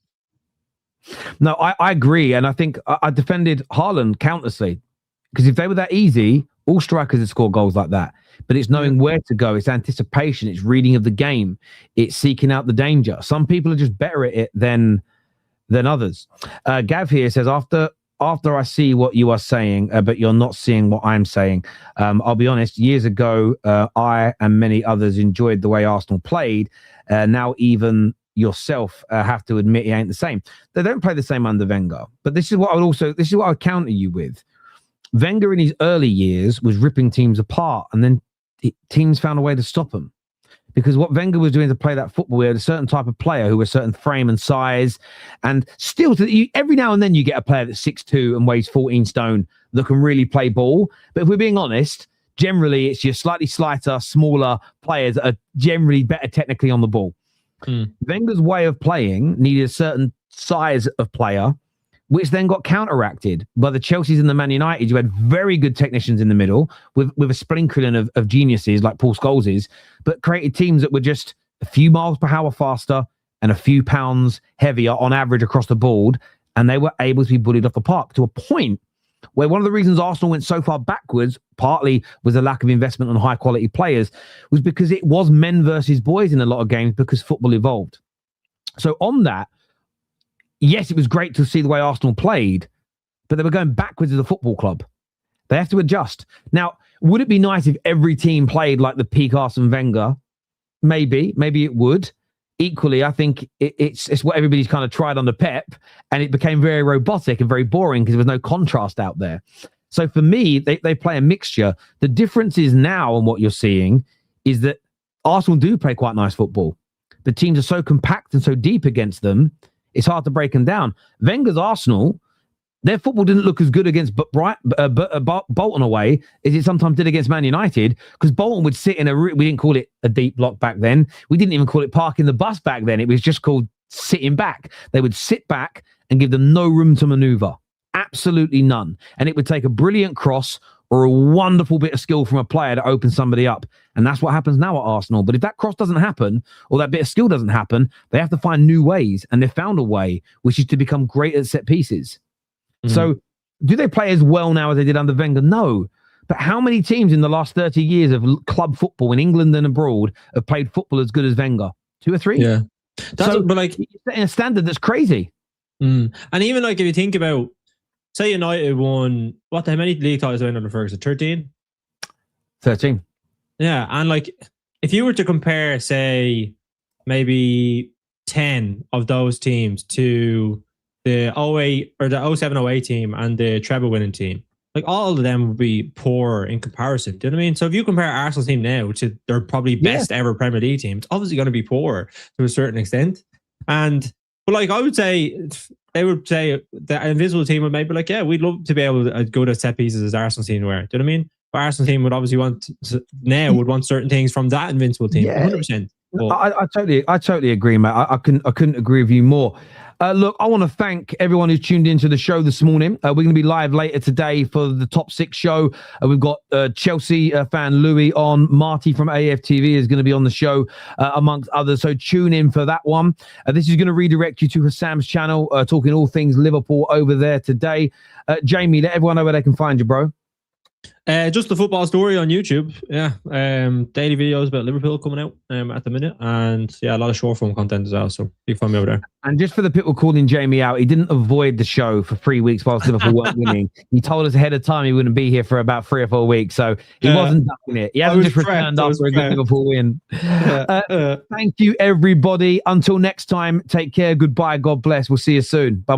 [SPEAKER 1] No, I agree. And I think I defended Haaland countlessly, because if they were that easy, all strikers would score goals like that. But it's knowing where to go. It's anticipation. It's reading of the game. It's seeking out the danger. Some people are just better at it than others. Gav here says, after I see what you are saying, but you're not seeing what I'm saying. I'll be honest, years ago, I and many others enjoyed the way Arsenal played. Now even yourself have to admit it ain't the same. They don't play the same under Wenger. But this is what I would counter you with. Wenger in his early years was ripping teams apart, and then teams found a way to stop him. Because what Wenger was doing to play that football, we had a certain type of player who was a certain frame and size, and still every now and then you get a player that's 6'2" and weighs 14 stone that can really play ball. But if we're being honest, generally it's your slightly slighter, smaller players that are generally better technically on the ball. Wenger's way of playing needed a certain size of player, which then got counteracted by the Chelseas and the Man United. You had very good technicians in the middle with a sprinkling of geniuses like Paul Scholes, but created teams that were just a few miles per hour faster and a few pounds heavier on average across the board. And they were able to be bullied off the park to a point where one of the reasons Arsenal went so far backwards, partly was a lack of investment on high quality players, was because it was men versus boys in a lot of games because football evolved. So on that, yes, it was great to see the way Arsenal played, but they were going backwards as a football club. They have to adjust. Now, would it be nice if every team played like the peak Arsene Wenger? Maybe it would. Equally, I think it's what everybody's kind of tried under Pep, and it became very robotic and very boring because there was no contrast out there. So for me, they play a mixture. The difference is now, and what you're seeing, is that Arsenal do play quite nice football. The teams are so compact and so deep against them, it's hard to break them down. Wenger's Arsenal, their football didn't look as good against Bolton away as it sometimes did against Man United, because Bolton would sit in we didn't call it a deep block back then. We didn't even call it parking the bus back then. It was just called sitting back. They would sit back and give them no room to maneuver. Absolutely none. And it would take a brilliant cross or a wonderful bit of skill from a player to open somebody up. And that's what happens now at Arsenal. But if that cross doesn't happen, or that bit of skill doesn't happen, they have to find new ways. And they've found a way, which is to become great at set pieces. So do they play as well now as they did under Wenger? No. But how many teams in the last 30 years of club football in England and abroad have played football as good as Wenger? 2 or 3?
[SPEAKER 3] Yeah. But like,
[SPEAKER 1] you're setting a standard that's crazy.
[SPEAKER 3] And even like, if you think about, say United won, how many league titles went under Ferguson? 13?
[SPEAKER 1] 13.
[SPEAKER 3] Yeah. And like, if you were to compare, say, maybe 10 of those teams to the 08 or the 07-08 team and the treble winning team, like all of them would be poor in comparison. Do you know what I mean? So if you compare Arsenal's team now to their probably best ever Premier League team, it's obviously going to be poor to a certain extent. But like I would say, they would say the invisible team would maybe like, yeah, we'd love to be able to go to set pieces as Arsenal team were. Do you know what I mean? But Arsenal team would obviously want certain things from that invincible team. 100%.
[SPEAKER 1] I totally agree, mate. I couldn't agree with you more. Look, I want to thank everyone who's tuned into the show this morning. We're going to be live later today for the Top 6 show. We've got Chelsea fan Louis on. Marty from AFTV is going to be on the show, amongst others. So tune in for that one. This is going to redirect you to Hassam's channel, talking all things Liverpool over there today. Jamie, let everyone know where they can find you, bro.
[SPEAKER 3] Just the football story on YouTube. Yeah. Daily videos about Liverpool coming out at the minute. And yeah, a lot of short form content as well. So you can find me over there.
[SPEAKER 1] And just for the people calling Jamie out, he didn't avoid the show for 3 weeks whilst Liverpool weren't winning. He told us ahead of time he wouldn't be here for about 3 or 4 weeks. So he wasn't ducking it. He hasn't just returned after a good Liverpool win. Thank you, everybody. Until next time, take care. Goodbye. God bless. We'll see you soon. Bye-bye.